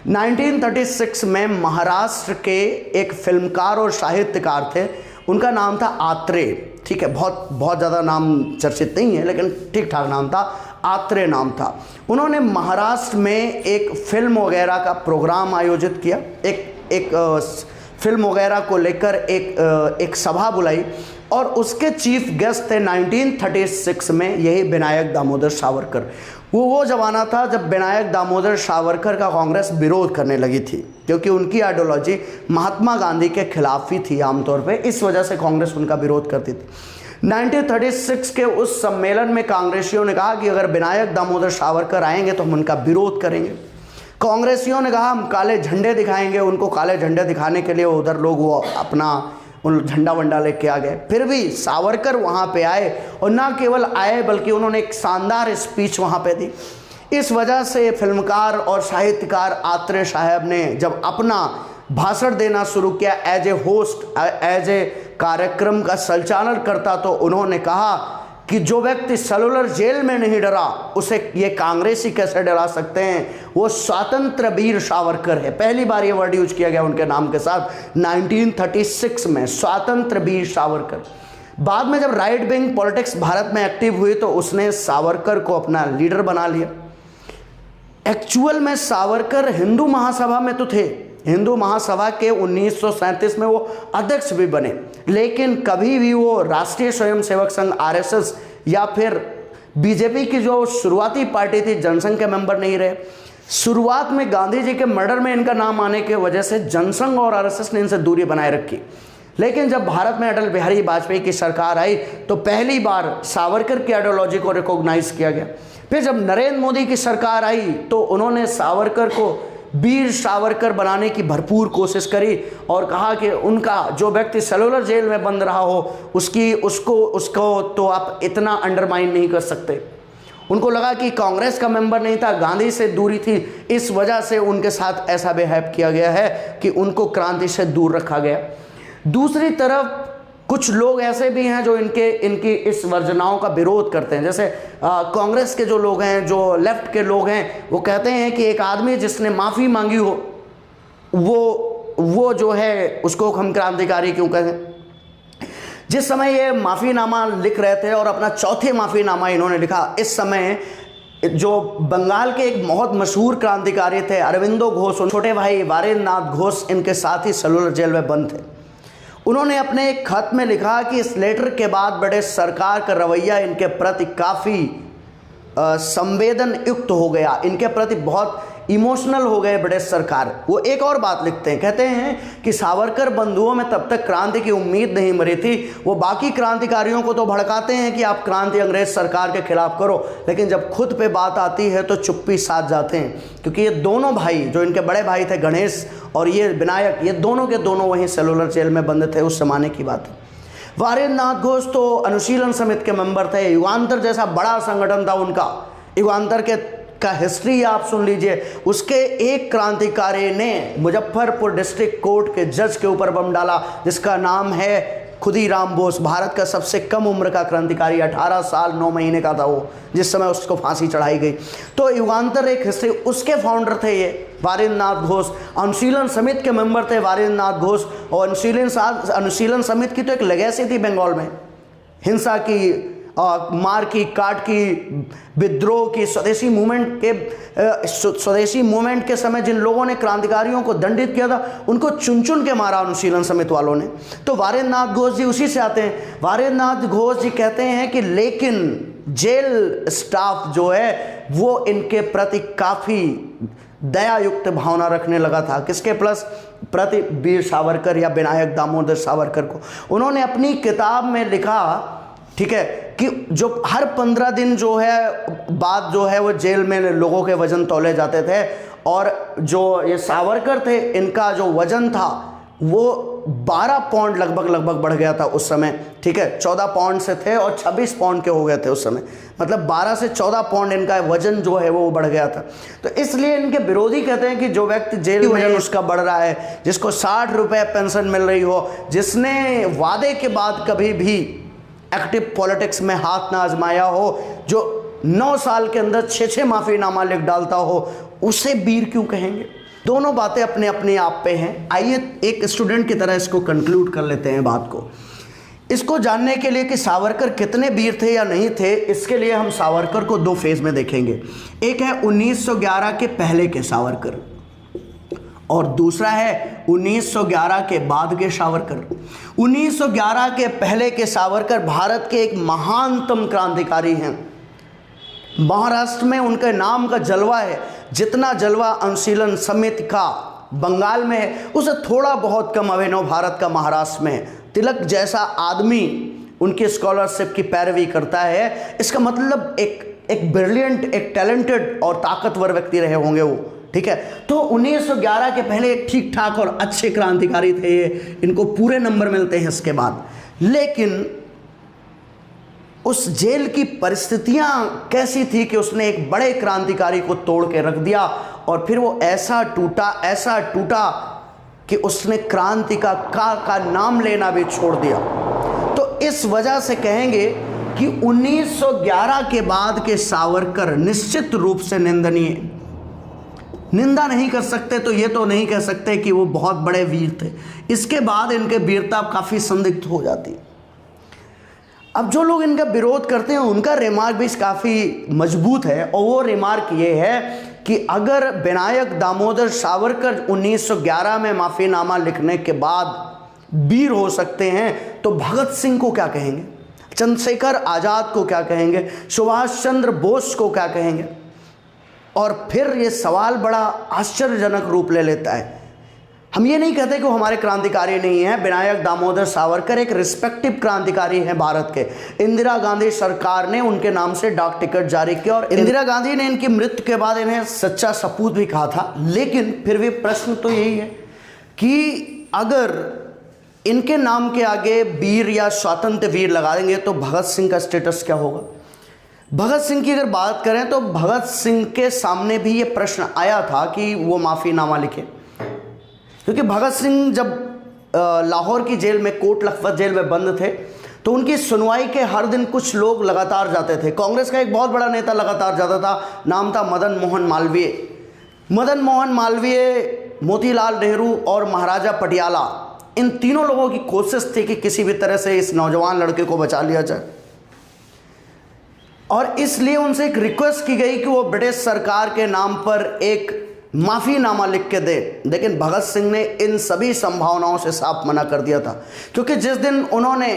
1936 में महाराष्ट्र के एक फिल्मकार और साहित्यकार थे, उनका नाम था आत्रेय, ठीक है। बहुत ज़्यादा नाम चर्चित नहीं है, लेकिन ठीक ठाक नाम था, आत्रेय नाम था। उन्होंने महाराष्ट्र में एक फिल्म वगैरह का प्रोग्राम आयोजित किया, एक फिल्म वगैरह को लेकर एक सभा बुलाई, और उसके चीफ गेस्ट थे 1936 में यही विनायक दामोदर सावरकर। वो ज़माना था जब विनायक दामोदर सावरकर का कांग्रेस विरोध करने लगी थी, क्योंकि उनकी आइडियोलॉजी महात्मा गांधी के खिलाफ ही थी आमतौर पे, इस वजह से कांग्रेस उनका विरोध करती थी। 1936 के उस सम्मेलन में कांग्रेसियों ने कहा कि अगर विनायक दामोदर सावरकर आएंगे तो हम उनका विरोध करेंगे। कांग्रेसियों ने कहा हम काले झंडे दिखाएंगे, उनको काले झंडे दिखाने के लिए उधर लोग वो अपना उन झंडा वंडा लेके आ गए। फिर भी सावरकर वहाँ पे आए, और ना केवल आए बल्कि उन्होंने एक शानदार स्पीच वहाँ पे दी। इस वजह से फिल्मकार और साहित्यकार आत्रेय साहब ने जब अपना भाषण देना शुरू किया as a host, as a कार्यक्रम का संचालन करता, तो उन्होंने कहा कि जो व्यक्ति सेलुलर जेल में नहीं डरा उसे ये कांग्रेसी कैसे डरा सकते हैं, वो स्वतंत्र वीर सावरकर है। पहली बार ये वर्ड यूज किया गया उनके नाम के साथ 1936 में, स्वतंत्र वीर सावरकर। बाद में जब राइट विंग पॉलिटिक्स भारत में एक्टिव हुई तो उसने सावरकर को अपना लीडर बना लिया। एक्चुअल में सावरकर हिंदू महासभा में तो थे, हिंदू महासभा के 1937 में वो अध्यक्ष भी बने, लेकिन कभी भी वो राष्ट्रीय स्वयंसेवक संघ आरएसएस या फिर बीजेपी की जो शुरुआती पार्टी थी जनसंघ के मेंबर नहीं रहे। शुरुआत में गांधी जी के मर्डर में इनका नाम आने की वजह से जनसंघ और आरएसएस ने इनसे दूरी बनाए रखी, लेकिन जब भारत में अटल बिहारी वाजपेयी की सरकार आई तो पहली बार सावरकर की आइडियोलॉजी को रिकॉग्नाइज किया गया। फिर जब नरेंद्र मोदी की सरकार आई तो उन्होंने सावरकर को वीर सावरकर बनाने की भरपूर कोशिश करी और कहा कि उनका जो व्यक्ति सेलुलर जेल में बंद रहा हो उसको तो आप इतना अंडरमाइन नहीं कर सकते। उनको लगा कि कांग्रेस का मेंबर नहीं था, गांधी से दूरी थी, इस वजह से उनके साथ ऐसा बिहेव किया गया है कि उनको क्रांति से दूर रखा गया। दूसरी तरफ कुछ लोग ऐसे भी हैं जो इनकी इस वर्जनाओं का विरोध करते हैं। जैसे कांग्रेस के जो लोग हैं, जो लेफ्ट के लोग हैं, वो कहते हैं कि एक आदमी जिसने माफ़ी मांगी हो वो जो है उसको हम क्रांतिकारी क्यों कहें। जिस समय ये माफ़ीनामा लिख रहे थे और अपना चौथे माफ़ीनामा इन्होंने लिखा, इस समय जो बंगाल के एक बहुत मशहूर क्रांतिकारी थे अरविंदो घोष, छोटे भाई वारेंद्रनाथ घोष इनके साथ ही सेलुलर जेल में बंद थे। उन्होंने अपने एक खत में लिखा कि इस लेटर के बाद ब्रिटिश सरकार का रवैया इनके प्रति काफ़ी संवेदन युक्त हो गया, इनके प्रति बहुत इमोशनल हो गए ब्रिटिश सरकार। वो एक और बात लिखते हैं, कहते हैं कि सावरकर बंधुओं में तब तक क्रांति की उम्मीद नहीं मरी थी। वो बाकी क्रांतिकारियों को तो भड़काते हैं कि आप क्रांति अंग्रेज सरकार के खिलाफ करो, लेकिन जब खुद पे बात आती है तो चुप्पी साध जाते हैं। क्योंकि ये दोनों भाई, जो इनके बड़े भाई थे गणेश और ये विनायक, ये दोनों के दोनों वहीं सेलुलर जेल में बंद थे उस जमाने की बात है। वारेंद्रनाथ घोष तो अनुशीलन समिति के मेंबर थे। युगांतर जैसा बड़ा संगठन था उनका, युगांतर का हिस्ट्री आप सुन लीजिए। उसके एक क्रांतिकारी ने मुजफ्फरपुर डिस्ट्रिक्ट कोर्ट के जज के ऊपर बम डाला, जिसका नाम है खुदीराम बोस। भारत का सबसे कम उम्र का क्रांतिकारी, 18 साल 9 महीने का था वो जिस समय उसको फांसी चढ़ाई गई। तो युगांतर एक हिस्ट्री, उसके फाउंडर थे ये वारेंद्रनाथ घोष। अनुशीलन समिति के मेंबर थे वारेंद्रनाथ घोष। और अनुशीलन समिति की तो एक लेगेसी थी बंगाल में, हिंसा की, मार की, काट की, विद्रोह की, स्वदेशी मूवमेंट के समय जिन लोगों ने क्रांतिकारियों को दंडित किया था उनको चुन चुन के मारा अनुशीलन समिति वालों ने। तो वारेंद्रनाथ घोष जी उसी से आते हैं। वारेंद्रनाथ घोष जी कहते हैं कि लेकिन जेल स्टाफ जो है वो इनके प्रति काफ़ी दयायुक्त भावना रखने लगा था। किसके प्रति? वीर सावरकर या विनायक दामोदर सावरकर को। उन्होंने अपनी किताब में लिखा, ठीक है, कि जो हर 15 दिन जो है बाद जो है वो जेल में लोगों के वजन तौले जाते थे, और जो ये सावरकर थे इनका जो वजन था वो 12 पाउंड लगभग बढ़ गया था उस समय, ठीक है। 14 पाउंड से थे और 26 पाउंड के हो गए थे उस समय, मतलब 12 से 14 पाउंड इनका वजन जो है वो बढ़ गया था। तो इसलिए इनके विरोधी कहते हैं कि जो व्यक्ति जेल में वजन उसका बढ़ रहा है, जिसको 60 रुपये पेंशन मिल रही हो, जिसने वादे के बाद कभी भी एक्टिव पॉलिटिक्स में हाथ ना आजमाया हो, जो 9 साल के अंदर 6 माफ़ीनामा लिख डालता हो, उसे वीर क्यों कहेंगे? दोनों बातें अपने अपने आप पे हैं। आइए एक स्टूडेंट की तरह इसको कंक्लूड कर लेते हैं बात को। इसको जानने के लिए कि सावरकर कितने वीर थे या नहीं थे, इसके लिए हम सावरकर को 2 फेज़ में देखेंगे। एक है 1911 के पहले के सावरकर और दूसरा है 1911 के बाद के सावरकर। 1911 के पहले के सावरकर भारत के एक महानतम क्रांतिकारी हैं। महाराष्ट्र में उनके नाम का जलवा है, जितना जलवा अनुशीलन समिति का बंगाल में है उसे थोड़ा बहुत कम अभिनव भारत का महाराष्ट्र में है। तिलक जैसा आदमी उनकी स्कॉलरशिप की पैरवी करता है, इसका मतलब एक ब्रिलियंट, एक टैलेंटेड और ताकतवर व्यक्ति रहे होंगे वो, ठीक है। तो 1911 के पहले ठीक ठाक और अच्छे क्रांतिकारी थे ये, इनको पूरे नंबर मिलते हैं इसके बाद। लेकिन उस जेल की परिस्थितियां कैसी थी कि उसने एक बड़े क्रांतिकारी को तोड़ के रख दिया और फिर वो ऐसा टूटा कि उसने क्रांति का नाम लेना भी छोड़ दिया। तो इस वजह से कहेंगे कि 1911 के बाद के सावरकर निश्चित रूप से निंदनीय, निंदा नहीं कर सकते तो ये तो नहीं कह सकते कि वो बहुत बड़े वीर थे। इसके बाद इनके वीरता काफ़ी संदिग्ध हो जाती है। अब जो लोग इनका विरोध करते हैं उनका रिमार्क भी काफ़ी मजबूत है, और वो रिमार्क ये है कि अगर विनायक दामोदर सावरकर 1911 में माफ़ीनामा लिखने के बाद वीर हो सकते हैं तो भगत सिंह को क्या कहेंगे, चंद्रशेखर आज़ाद को क्या कहेंगे, सुभाष चंद्र बोस को क्या कहेंगे। और फिर ये सवाल बड़ा आश्चर्यजनक रूप ले लेता है, हम ये नहीं कहते कि वो हमारे क्रांतिकारी नहीं हैं। विनायक दामोदर सावरकर एक रिस्पेक्टिव क्रांतिकारी हैं भारत के। इंदिरा गांधी सरकार ने उनके नाम से डाक टिकट जारी किया और इंदिरा गांधी ने इनकी मृत्यु के बाद इन्हें सच्चा सपूत भी कहा था। लेकिन फिर भी प्रश्न तो यही है कि अगर इनके नाम के आगे वीर या स्वातंत्र्य वीर लगा देंगे तो भगत सिंह का स्टेटस क्या होगा। भगत सिंह की अगर बात करें तो भगत सिंह के सामने भी ये प्रश्न आया था कि वो माफ़ीनामा लिखे, क्योंकि भगत सिंह जब लाहौर की जेल में, कोट लखपत जेल में बंद थे, तो उनकी सुनवाई के हर दिन कुछ लोग लगातार जाते थे। कांग्रेस का एक बहुत बड़ा नेता लगातार जाता था, नाम था मदन मोहन मालवीय। मदन मोहन मालवीय, मोतीलाल नेहरू और महाराजा पटियाला, इन तीनों लोगों की कोशिश थी कि किसी भी तरह से इस नौजवान लड़के को बचा लिया जाए, और इसलिए उनसे एक रिक्वेस्ट की गई कि वो ब्रिटिश सरकार के नाम पर एक माफ़ीनामा लिख के दे। लेकिन भगत सिंह ने इन सभी संभावनाओं से साफ मना कर दिया था, क्योंकि जिस दिन उन्होंने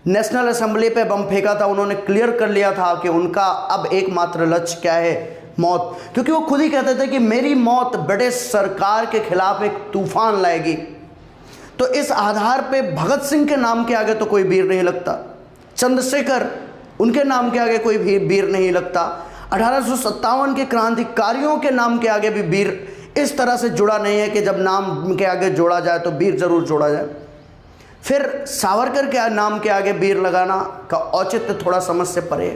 नेशनल असेंबली पे बम फेंका था, उन्होंने क्लियर कर लिया था कि उनका अब एकमात्र लक्ष्य क्या है, मौत। क्योंकि वो खुद ही कहते थे कि मेरी मौत ब्रिटिश सरकार के खिलाफ एक तूफान लाएगी। तो इस आधार पे भगत सिंह के नाम के आगे तो कोई वीर नहीं लगता, चंद्रशेखर, उनके नाम के आगे कोई भी वीर नहीं लगता, 1857 के क्रांतिकारियों के नाम के आगे भी वीर इस तरह से जुड़ा नहीं है कि जब नाम के आगे जोड़ा जाए तो वीर जरूर जोड़ा जाए। फिर सावरकर के नाम के आगे वीर लगाना का औचित्य थोड़ा समझ से परे है।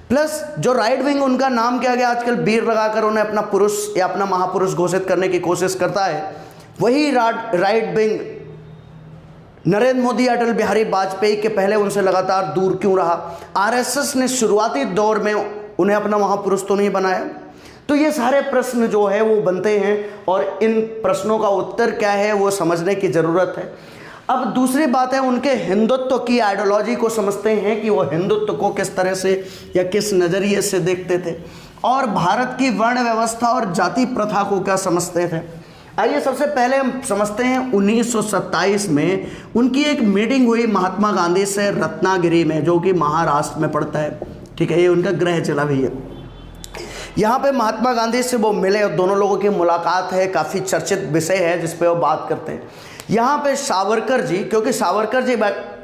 प्लस जो राइट विंग उनका नाम के आगे आजकल वीर लगाकर उन्हें अपना पुरुष या अपना महापुरुष घोषित करने की कोशिश करता है, वही राइट विंग नरेंद्र मोदी, अटल बिहारी वाजपेयी के पहले उनसे लगातार दूर क्यों रहा। आरएसएस ने शुरुआती दौर में उन्हें अपना महापुरुष तो नहीं बनाया। तो ये सारे प्रश्न जो है वो बनते हैं, और इन प्रश्नों का उत्तर क्या है वो समझने की ज़रूरत है। अब दूसरी बात है, उनके हिंदुत्व की आइडियोलॉजी को समझते हैं कि वो हिंदुत्व को किस तरह से या किस नज़रिए से देखते थे, और भारत की वर्ण व्यवस्था और जाति प्रथा को क्या समझते थे। आइए सबसे पहले हम समझते हैं 1927 में उनकी एक मीटिंग हुई महात्मा गांधी से रत्नागिरी में, जो कि महाराष्ट्र में पड़ता है। ठीक है, ये उनका गृह जिला भी है। यहाँ पे महात्मा गांधी से वो मिले और दोनों लोगों की मुलाकात है, काफ़ी चर्चित विषय है जिस पे वो बात करते हैं। यहाँ पे सावरकर जी, क्योंकि सावरकर जी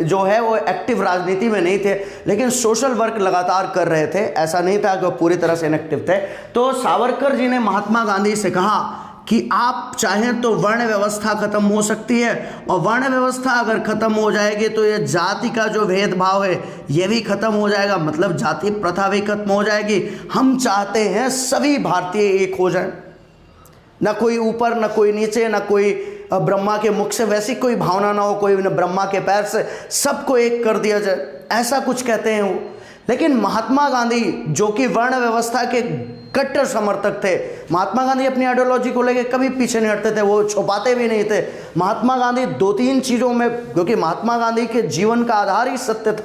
जो है वो एक्टिव राजनीति में नहीं थे, लेकिन सोशल वर्क लगातार कर रहे थे, ऐसा नहीं था कि वो पूरी तरह से इनएक्टिव थे। तो सावरकर जी ने महात्मा गांधी से कहा कि आप चाहें तो वर्ण व्यवस्था खत्म हो सकती है, और वर्ण व्यवस्था अगर खत्म हो जाएगी तो ये जाति का जो भेदभाव है ये भी खत्म हो जाएगा, मतलब जाति प्रथा भी खत्म हो जाएगी। हम चाहते हैं सभी भारतीय एक हो जाएं, ना कोई ऊपर ना कोई नीचे, ना कोई ब्रह्मा के मुख से वैसी कोई भावना ना हो, कोई न ब्रह्मा के पैर से, सबको एक कर दिया जाए, ऐसा कुछ कहते हैं वो। लेकिन महात्मा गांधी जो कि वर्ण व्यवस्था के कट्टर समर्थक थे, महात्मा गांधी अपनी आइडियोलॉजी को लेकर कभी पीछे नहीं हटते थे, वो छुपाते भी नहीं थे। महात्मा गांधी दो तीन चीज़ों में, क्योंकि महात्मा गांधी के जीवन का आधार ही सत्य था,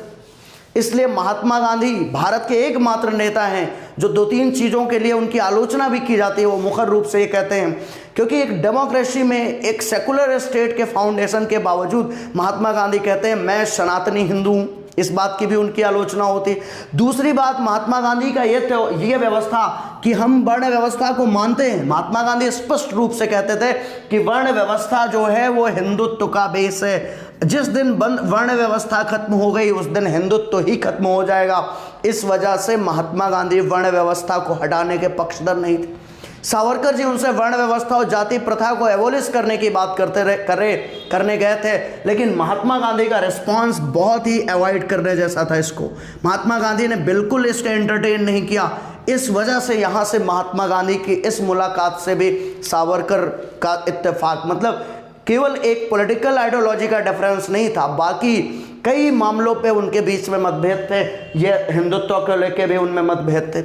इसलिए महात्मा गांधी भारत के एकमात्र नेता हैं जो दो तीन चीज़ों के लिए उनकी आलोचना भी की जाती है। वो मुखर रूप से ये कहते हैं, क्योंकि एक डेमोक्रेसी में, एक सेकुलर स्टेट के फाउंडेशन के बावजूद महात्मा गांधी कहते हैं मैं सनातनी हिंदू हूँ, इस बात की भी उनकी आलोचना होती। दूसरी बात, महात्मा गांधी का ये व्यवस्था कि हम वर्ण व्यवस्था को मानते हैं। महात्मा गांधी स्पष्ट रूप से कहते थे कि वर्ण व्यवस्था जो है वो हिंदुत्व का बेस है, जिस दिन वर्ण व्यवस्था खत्म हो गई उस दिन हिंदुत्व ही खत्म हो जाएगा। इस वजह से महात्मा गांधी वर्ण व्यवस्था को हटाने के पक्षधर नहीं थे। सावरकर जी उनसे वर्ण व्यवस्था और जाति प्रथा को एबोलिश करने की बात करने गए थे, लेकिन महात्मा गांधी का रिस्पांस बहुत ही अवॉइड करने जैसा था इसको। महात्मा गांधी ने बिल्कुल इसको एंटरटेन नहीं किया। इस वजह से यहाँ से महात्मा गांधी की इस मुलाकात से भी सावरकर का इत्तेफाक, मतलब केवल एक पॉलिटिकल आइडियोलॉजी का डिफरेंस नहीं था, बाकी कई मामलों पे उनके बीच में मतभेद थे। ये हिंदुत्व को लेकर भी उनमें मतभेद थे।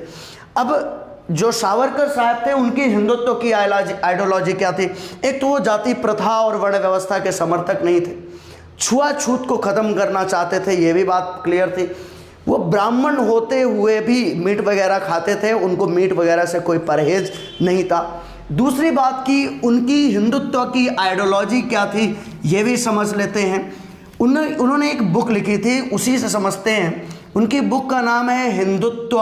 अब जो सावरकर साहब थे उनकी हिंदुत्व की आइडियोलॉजी क्या थी? एक तो वो जाति प्रथा और वर्ण व्यवस्था के समर्थक नहीं थे, छुआछूत को ख़त्म करना चाहते थे, ये भी बात क्लियर थी। वो ब्राह्मण होते हुए भी मीट वगैरह खाते थे, उनको मीट वगैरह से कोई परहेज नहीं था। दूसरी बात कि उनकी हिंदुत्व की आइडियोलॉजी क्या थी ये भी समझ लेते हैं। उन्होंने एक बुक लिखी थी, उसी से समझते हैं। उनकी बुक का नाम है हिंदुत्व।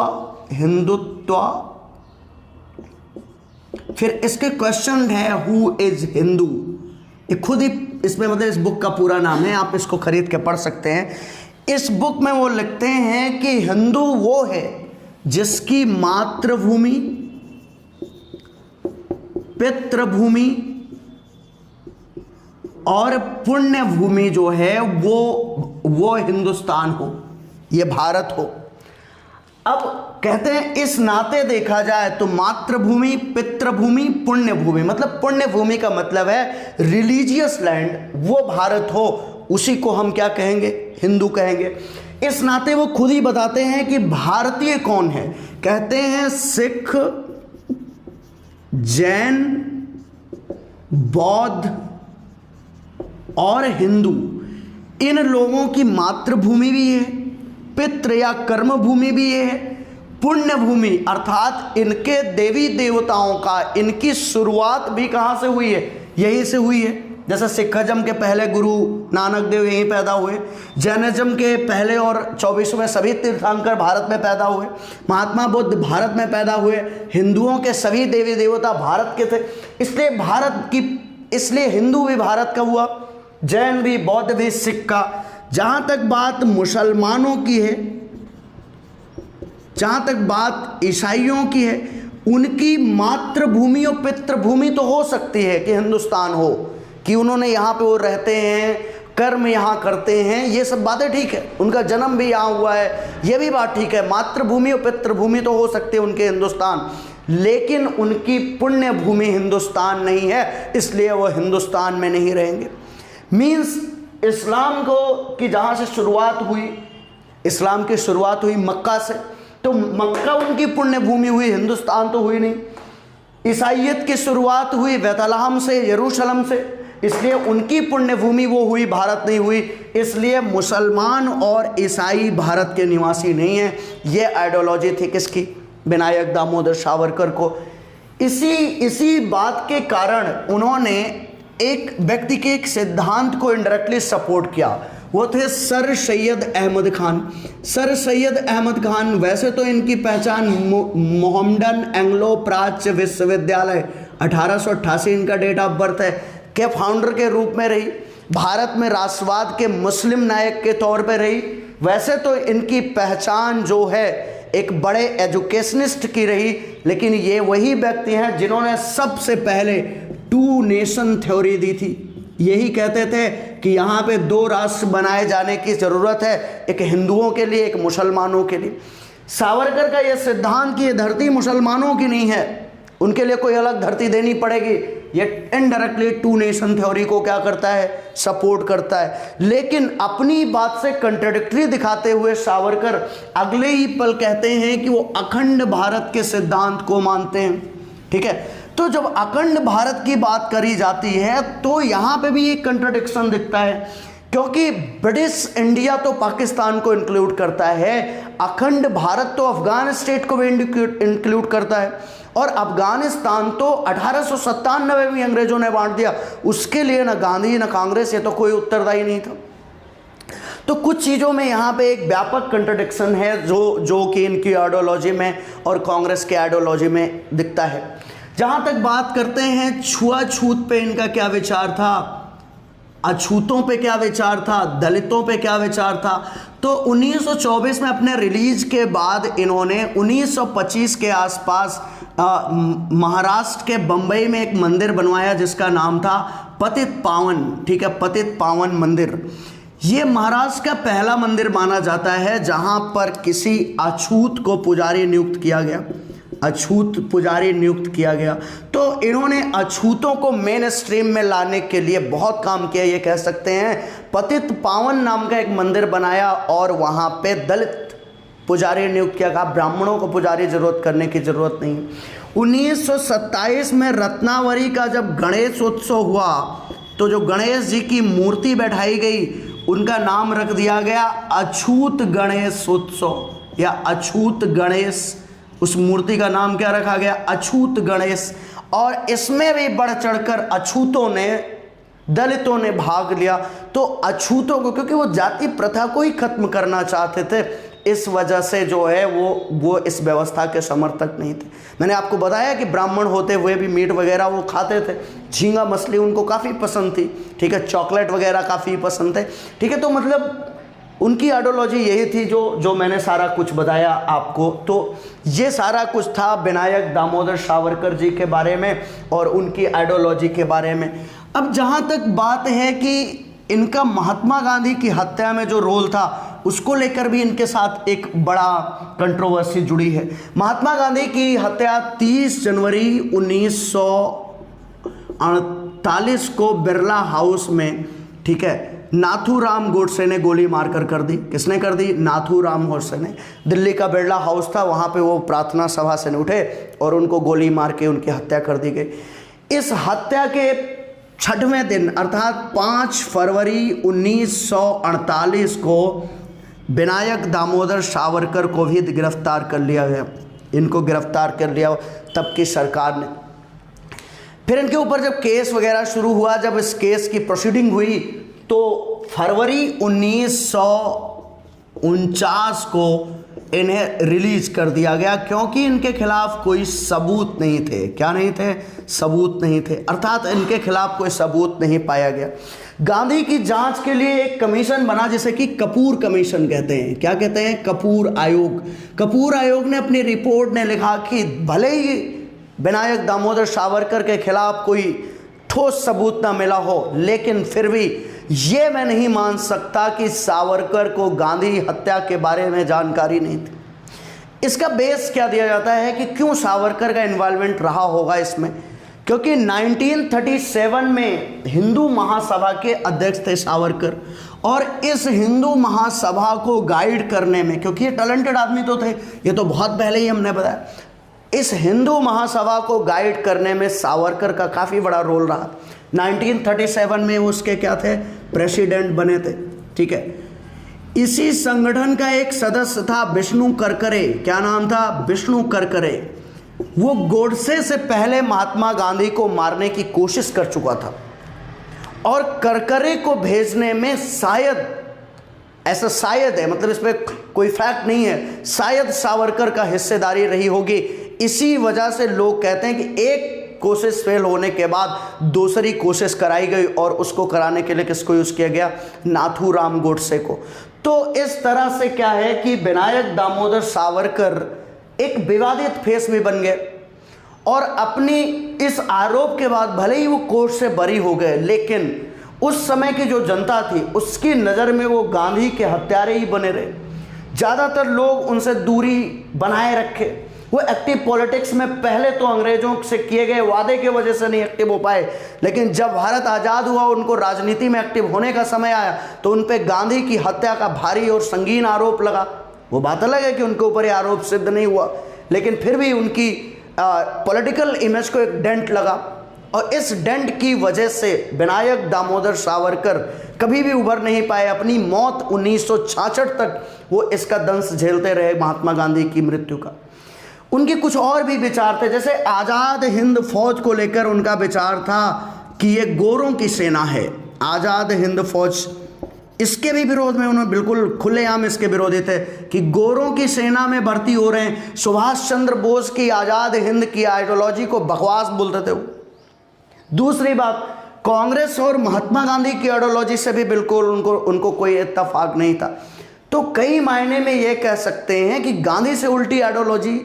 फिर इसके क्वेश्चन है हु इज हिंदू। ये खुद ही इसमें मतलब इस बुक का पूरा नाम है, आप इसको खरीद के पढ़ सकते हैं। इस बुक में वो लिखते हैं कि हिंदू वो है जिसकी मातृभूमि, पितृभूमि और पुण्य भूमि जो है वो हिंदुस्तान हो, ये भारत हो। अब कहते हैं इस नाते देखा जाए तो मातृभूमि, पितृभूमि, पुण्य भूमि, मतलब पुण्य भूमि का मतलब है रिलीजियस लैंड, वो भारत हो, उसी को हम क्या कहेंगे, हिंदू कहेंगे। इस नाते वो खुद ही बताते हैं कि भारतीय कौन है। कहते हैं सिख, जैन, बौद्ध और हिंदू, इन लोगों की मातृभूमि भी है, पितृ या कर्म भूमि भी है, पुण्य भूमि अर्थात इनके देवी देवताओं का, इनकी शुरुआत भी कहाँ से हुई है, यहीं से हुई है। जैसे सिखज्म के पहले गुरु नानक देव यहीं पैदा हुए, जैनिज्म के पहले और 24वें सभी तीर्थंकर भारत में पैदा हुए, महात्मा बुद्ध भारत में पैदा हुए, हिंदुओं के सभी देवी देवता भारत के थे, इसलिए हिंदू भी भारत का हुआ, जैन भी, बौद्ध भी, सिख का। जहाँ तक बात मुसलमानों की है, जहाँ तक बात ईसाइयों की है, उनकी मातृभूमि और पितृभूमि तो हो सकती है कि हिंदुस्तान हो, कि उन्होंने यहाँ पे वो रहते हैं, कर्म यहाँ करते हैं, ये सब बातें ठीक है, उनका जन्म भी यहाँ हुआ है, ये भी बात ठीक है, मातृभूमि और पितृभूमि तो हो सकती है उनके हिंदुस्तान, लेकिन उनकी पुण्य भूमि हिंदुस्तान नहीं है, इसलिए वो हिंदुस्तान में नहीं रहेंगे। मीन्स इस्लाम को कि जहाँ से शुरुआत हुई, इस्लाम की शुरुआत हुई मक्का से, तो मक्का उनकी पुण्य भूमि हुई, हिंदुस्तान तो हुई नहीं। ईसाइयत की शुरुआत हुई बेतलहम से, यरूशलेम से, इसलिए उनकी पुण्य भूमि वो हुई, भारत नहीं हुई, इसलिए मुसलमान और ईसाई भारत के निवासी नहीं हैं। ये आइडियोलॉजी थी किसकी, विनायक दामोदर सावरकर को। इसी बात के कारण उन्होंने एक व्यक्ति के एक सिद्धांत को इनडायरेक्टली सपोर्ट किया, वो थे सर सैयद अहमद खान। सर सैयद अहमद खान वैसे तो इनकी पहचान मोहम्मडन एंग्लो प्राच्य विश्वविद्यालय 1888 इनका डेट ऑफ बर्थ है के फाउंडर के रूप में रही, भारत में राष्ट्रवाद के मुस्लिम नायक के तौर पर रही। वैसे तो इनकी पहचान जो है एक बड़े एजुकेशनिस्ट की रही, लेकिन ये वही व्यक्ति हैं जिन्होंने सबसे पहले टू नेशन थ्योरी दी थी। यही कहते थे कि यहाँ पे दो राष्ट्र बनाए जाने की ज़रूरत है, एक हिंदुओं के लिए, एक मुसलमानों के लिए। सावरकर का यह सिद्धांत कि ये धरती मुसलमानों की नहीं है, उनके लिए कोई अलग धरती देनी पड़ेगी, ये इनडायरेक्टली टू नेशन थ्योरी को क्या करता है, सपोर्ट करता है। लेकिन अपनी बात से कंट्राडिक्टरी दिखाते हुए सावरकर अगले ही पल कहते हैं कि वो अखंड भारत के सिद्धांत को मानते हैं। ठीक है, तो जब अखंड भारत की बात करी जाती है तो यहाँ पे भी एक कंट्राडिक्शन दिखता है, क्योंकि ब्रिटिश इंडिया तो पाकिस्तान को इंक्लूड करता है, अखंड भारत तो अफगान स्टेट को भी इंक्लूड करता है, और अफगानिस्तान तो 1897 में अंग्रेजों ने बांट दिया, उसके लिए ना गांधी ना कांग्रेस, ये तो कोई उत्तरदायी नहीं था। तो कुछ चीज़ों में यहाँ पे एक व्यापक कंट्राडिक्शन है जो कि इनकी आइडियोलॉजी में और कांग्रेस के आइडियोलॉजी में दिखता है। जहाँ तक बात करते हैं छुआछूत पे इनका क्या विचार था, अछूतों पे क्या विचार था, दलितों पे क्या विचार था, तो 1924 में अपने रिलीज के बाद इन्होंने 1925 के आसपास महाराष्ट्र के बम्बई में एक मंदिर बनवाया जिसका नाम था पतित पावन। ठीक है, पतित पावन मंदिर। ये महाराष्ट्र का पहला मंदिर माना जाता है जहां पर किसी अछूत को पुजारी नियुक्त किया गया, अछूत पुजारी नियुक्त किया गया। तो इन्होंने अछूतों को मेन स्ट्रीम में लाने के लिए बहुत काम किया, ये कह सकते हैं। पतित पावन नाम का एक मंदिर बनाया और वहाँ पे दलित पुजारी नियुक्त किया, कहा ब्राह्मणों को पुजारी जरूरत करने की ज़रूरत नहीं। 1927 में रत्नावली का जब गणेश उत्सव हुआ तो जो गणेश जी की मूर्ति बैठाई गई उनका नाम रख दिया गया अछूत गणेश उत्सव या अछूत गणेश। उस मूर्ति का नाम क्या रखा गया, अछूत गणेश। और इसमें भी बढ़ चढ़कर अछूतों ने, दलितों ने भाग लिया। तो अछूतों को, क्योंकि वो जाति प्रथा को ही खत्म करना चाहते थे, इस वजह से जो है वो इस व्यवस्था के समर्थक नहीं थे। मैंने आपको बताया कि ब्राह्मण होते हुए भी मीट वगैरह वो खाते थे, झींगा मछली उनको काफ़ी पसंद थी, ठीक है, चॉकलेट वगैरह काफ़ी पसंद थे, ठीक है। तो मतलब उनकी आइडियोलॉजी यही थी जो मैंने सारा कुछ बताया आपको। तो ये सारा कुछ था विनायक दामोदर सावरकर जी के बारे में और उनकी आइडियोलॉजी के बारे में। अब जहाँ तक बात है कि इनका महात्मा गांधी की हत्या में जो रोल था उसको लेकर भी इनके साथ एक बड़ा कंट्रोवर्सी जुड़ी है। महात्मा गांधी की हत्या 30 जनवरी 1948 को बिरला हाउस में, ठीक है, नाथूराम गोडसे ने गोली मारकर कर दी। किसने कर दी? नाथूराम गोडसे ने। दिल्ली का बिरला हाउस था, वहाँ पे वो प्रार्थना सभा से उठे और उनको गोली मार के उनकी हत्या कर दी गई। इस हत्या के 6वें दिन अर्थात 5 फरवरी 1948 को विनायक दामोदर सावरकर को भी गिरफ्तार कर लिया गया। इनको गिरफ्तार कर लिया तब की सरकार ने। फिर इनके ऊपर जब केस वगैरह शुरू हुआ, जब इस केस की प्रोसीडिंग हुई तो फरवरी 1949 को इन्हें रिलीज कर दिया गया, क्योंकि इनके खिलाफ कोई सबूत नहीं थे। क्या नहीं थे? सबूत नहीं थे, अर्थात इनके खिलाफ कोई सबूत नहीं पाया गया। गांधी की जांच के लिए एक कमीशन बना जिसे कि कपूर कमीशन कहते हैं। क्या कहते हैं? कपूर आयोग। कपूर आयोग ने अपनी रिपोर्ट में लिखा कि भले ही विनायक दामोदर सावरकर के खिलाफ कोई ठोस सबूत ना मिला हो, लेकिन फिर भी ये मैं नहीं मान सकता कि सावरकर को गांधी हत्या के बारे में जानकारी नहीं थी। इसका बेस क्या दिया जाता है कि क्यों सावरकर का इन्वॉल्वमेंट रहा होगा इसमें? क्योंकि 1937 में हिंदू महासभा के अध्यक्ष थे सावरकर, और इस हिंदू महासभा को गाइड करने में, क्योंकि ये टैलेंटेड आदमी तो थे, ये तो बहुत पहले ही हमने बताया, इस हिंदू महासभा को गाइड करने में सावरकर का काफ़ी बड़ा रोल रहा। 1937 में उसके क्या थे? प्रेसिडेंट बने थे, ठीक है। इसी संगठन का एक सदस्य था विष्णु करकरे। क्या नाम था? विष्णु करकरे। वो गोडसे से पहले महात्मा गांधी को मारने की कोशिश कर चुका था, और करकरे को भेजने में शायद, ऐसा शायद है, मतलब इसमें कोई फैक्ट नहीं है, शायद सावरकर का हिस्सेदारी रही होगी। इसी वजह से लोग कहते हैं कि एक कोशिश फेल होने के बाद दूसरी कोशिश कराई गई, और उसको कराने के लिए किसको यूज़ किया गया? नाथूराम गोडसे को। तो इस तरह से क्या है कि विनायक दामोदर सावरकर एक विवादित फेस भी बन गए, और अपनी इस आरोप के बाद भले ही वो कोर्ट से बरी हो गए, लेकिन उस समय की जो जनता थी उसकी नज़र में वो गांधी के हत्यारे ही बने रहे। ज़्यादातर लोग उनसे दूरी बनाए रखे। वो एक्टिव पॉलिटिक्स में पहले तो अंग्रेजों से किए गए वादे की वजह से नहीं एक्टिव हो पाए, लेकिन जब भारत आज़ाद हुआ, उनको राजनीति में एक्टिव होने का समय आया, तो उन पे गांधी की हत्या का भारी और संगीन आरोप लगा। वो बात अलग है कि उनके ऊपर ये आरोप सिद्ध नहीं हुआ, लेकिन फिर भी उनकी पॉलिटिकल इमेज को एक डेंट लगा, और इस डेंट की वजह से विनायक दामोदर सावरकर कभी भी उभर नहीं पाए। अपनी मौत 1966 तक वो इसका दंश झेलते रहे, महात्मा गांधी की मृत्यु का। उनके कुछ और भी विचार थे, जैसे आज़ाद हिंद फौज को लेकर उनका विचार था कि ये गोरों की सेना है। आज़ाद हिंद फौज, इसके भी विरोध में उन्होंने बिल्कुल खुलेआम इसके विरोधी थे कि गोरों की सेना में भर्ती हो रहे हैं। सुभाष चंद्र बोस की आज़ाद हिंद की आइडियोलॉजी को बकवास बोलते थे वो। दूसरी बात, कांग्रेस और महात्मा गांधी की आइडियोलॉजी से भी बिल्कुल उनको कोई इत्तेफाक नहीं था। तो कई मायने में ये कह सकते हैं कि गांधी से उल्टी आइडियोलॉजी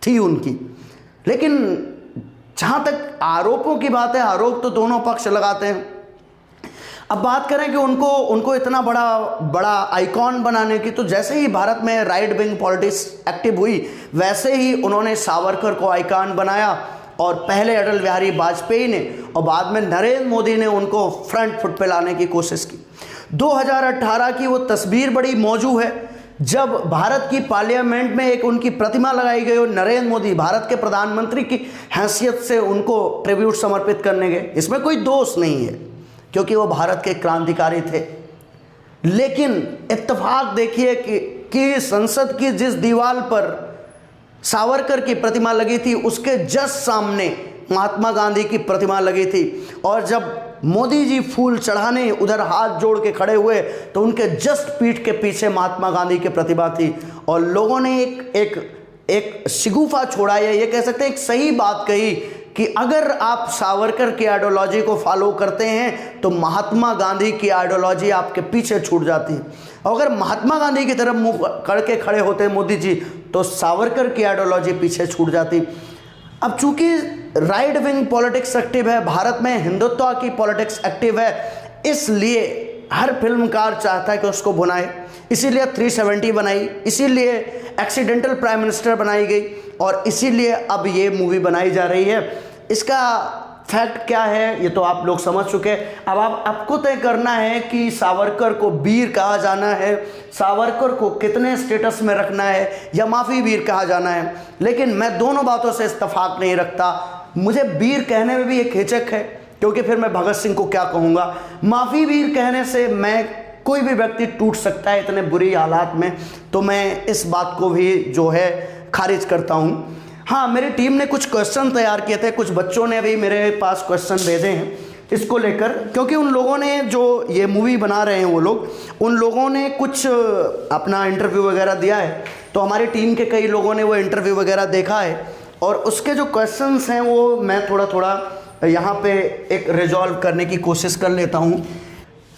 थी उनकी। लेकिन जहाँ तक आरोपों की बात है, आरोप तो दोनों पक्ष लगाते हैं। अब बात करें कि उनको इतना बड़ा आइकॉन बनाने की, तो जैसे ही भारत में राइट विंग पॉलिटिक्स एक्टिव हुई, वैसे ही उन्होंने सावरकर को आइकॉन बनाया, और पहले अटल बिहारी वाजपेयी ने और बाद में नरेंद्र मोदी ने उनको फ्रंट फुट पे लाने की कोशिश की। 2018 की वो तस्वीर बड़ी मौजूद है जब भारत की पार्लियामेंट में एक उनकी प्रतिमा लगाई गई और नरेंद्र मोदी भारत के प्रधानमंत्री की हैसियत से उनको ट्रिब्यूट समर्पित करने गए। इसमें कोई दोष नहीं है, क्योंकि वो भारत के क्रांतिकारी थे। लेकिन इत्तेफाक देखिए कि संसद की जिस दीवार पर सावरकर की प्रतिमा लगी थी, उसके जस्ट सामने महात्मा गांधी की प्रतिमा लगी थी, और जब मोदी जी फूल चढ़ाने उधर हाथ जोड़ के खड़े हुए तो उनके जस्ट पीठ के पीछे महात्मा गांधी की प्रतिमा थी। और लोगों ने एक शिगुफा छोड़ा, या ये कह सकते हैं एक सही बात कही कि अगर आप सावरकर की आइडियोलॉजी को फॉलो करते हैं तो महात्मा गांधी की आइडियोलॉजी आपके पीछे छूट जाती है, और अगर महात्मा गांधी की तरफ मुंह करके खड़े होते हैं मोदी जी तो सावरकर की आइडियोलॉजी पीछे छूट जाती। अब चूंकि राइट विंग पॉलिटिक्स एक्टिव है भारत में, हिंदुत्व की पॉलिटिक्स एक्टिव है, इसलिए हर फिल्मकार चाहता है कि उसको भुनाए, इसीलिए 370 बनाई, इसीलिए एक्सीडेंटल प्राइम मिनिस्टर बनाई गई, और इसीलिए अब ये मूवी बनाई जा रही है। इसका फैक्ट क्या है ये तो आप लोग समझ चुके हैं। अब आपको तय करना है कि सावरकर को वीर कहा जाना है, सावरकर को कितने स्टेटस में रखना है, या माफ़ी वीर कहा जाना है। लेकिन मैं दोनों बातों से इत्तेफाक नहीं रखता। मुझे वीर कहने में भी एक हिचक है, क्योंकि फिर मैं भगत सिंह को क्या कहूँगा। माफ़ी वीर कहने से मैं कोई भी व्यक्ति टूट सकता है इतने बुरी हालात में, तो मैं इस बात को भी जो है खारिज करता हूँ। हाँ, मेरी टीम ने कुछ क्वेश्चन तैयार किए थे, कुछ बच्चों ने भी मेरे पास क्वेश्चन भेजे हैं इसको लेकर, क्योंकि उन लोगों ने जो ये मूवी बना रहे हैं वो लोग, उन लोगों ने कुछ अपना इंटरव्यू वगैरह दिया है, तो हमारी टीम के कई लोगों ने वो इंटरव्यू वगैरह देखा है, और उसके जो क्वेश्चंस हैं वो मैं थोड़ा थोड़ा यहाँ पे एक रिजॉल्व करने की कोशिश कर लेता हूँ।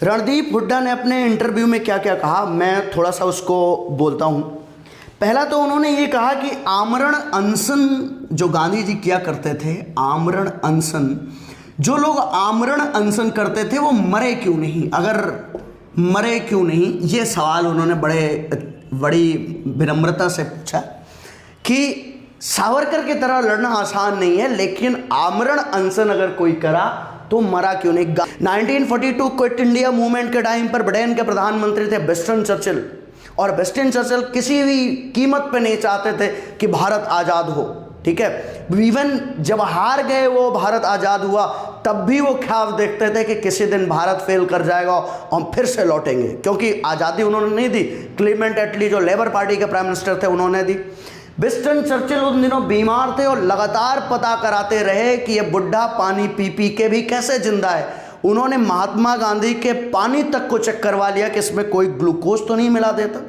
रणदीप हुड्डा ने अपने इंटरव्यू में क्या क्या कहा, मैं थोड़ा सा उसको बोलता हूँ। पहला तो उन्होंने ये कहा कि आमरण अनशन जो गांधी जी किया करते थे, आमरण अनशन, जो लोग आमरण अनशन करते थे वो मरे क्यों नहीं, अगर मरे क्यों नहीं, ये सवाल उन्होंने बड़ी विनम्रता से पूछा कि सावरकर की तरह लड़ना आसान नहीं है, लेकिन आमरण अनशन अगर कोई करा तो मरा क्यों नहीं। 1942 क्विट इंडिया मूवमेंट के टाइम पर ब्रिटेन के प्रधानमंत्री थे विंस्टन चर्चिल, और विंस्टन चर्चिल किसी भी कीमत पे नहीं चाहते थे कि भारत आज़ाद हो, ठीक है। इवन जब हार गए वो भारत आज़ाद हुआ तब भी वो ख्वाब देखते थे कि किसी दिन भारत फेल कर जाएगा और फिर से लौटेंगे, क्योंकि आज़ादी उन्होंने नहीं दी। क्लीमेंट एटली जो लेबर पार्टी के प्राइम मिनिस्टर थे उन्होंने दी। विंस्टन चर्चिल उन दिनों बीमार थे और लगातार पता कराते रहे कि ये बुढ़ा पानी पी पी के भी कैसे जिंदा है। उन्होंने महात्मा गांधी के पानी तक को चेक करवा लिया कि इसमें कोई ग्लूकोज तो नहीं मिला देता।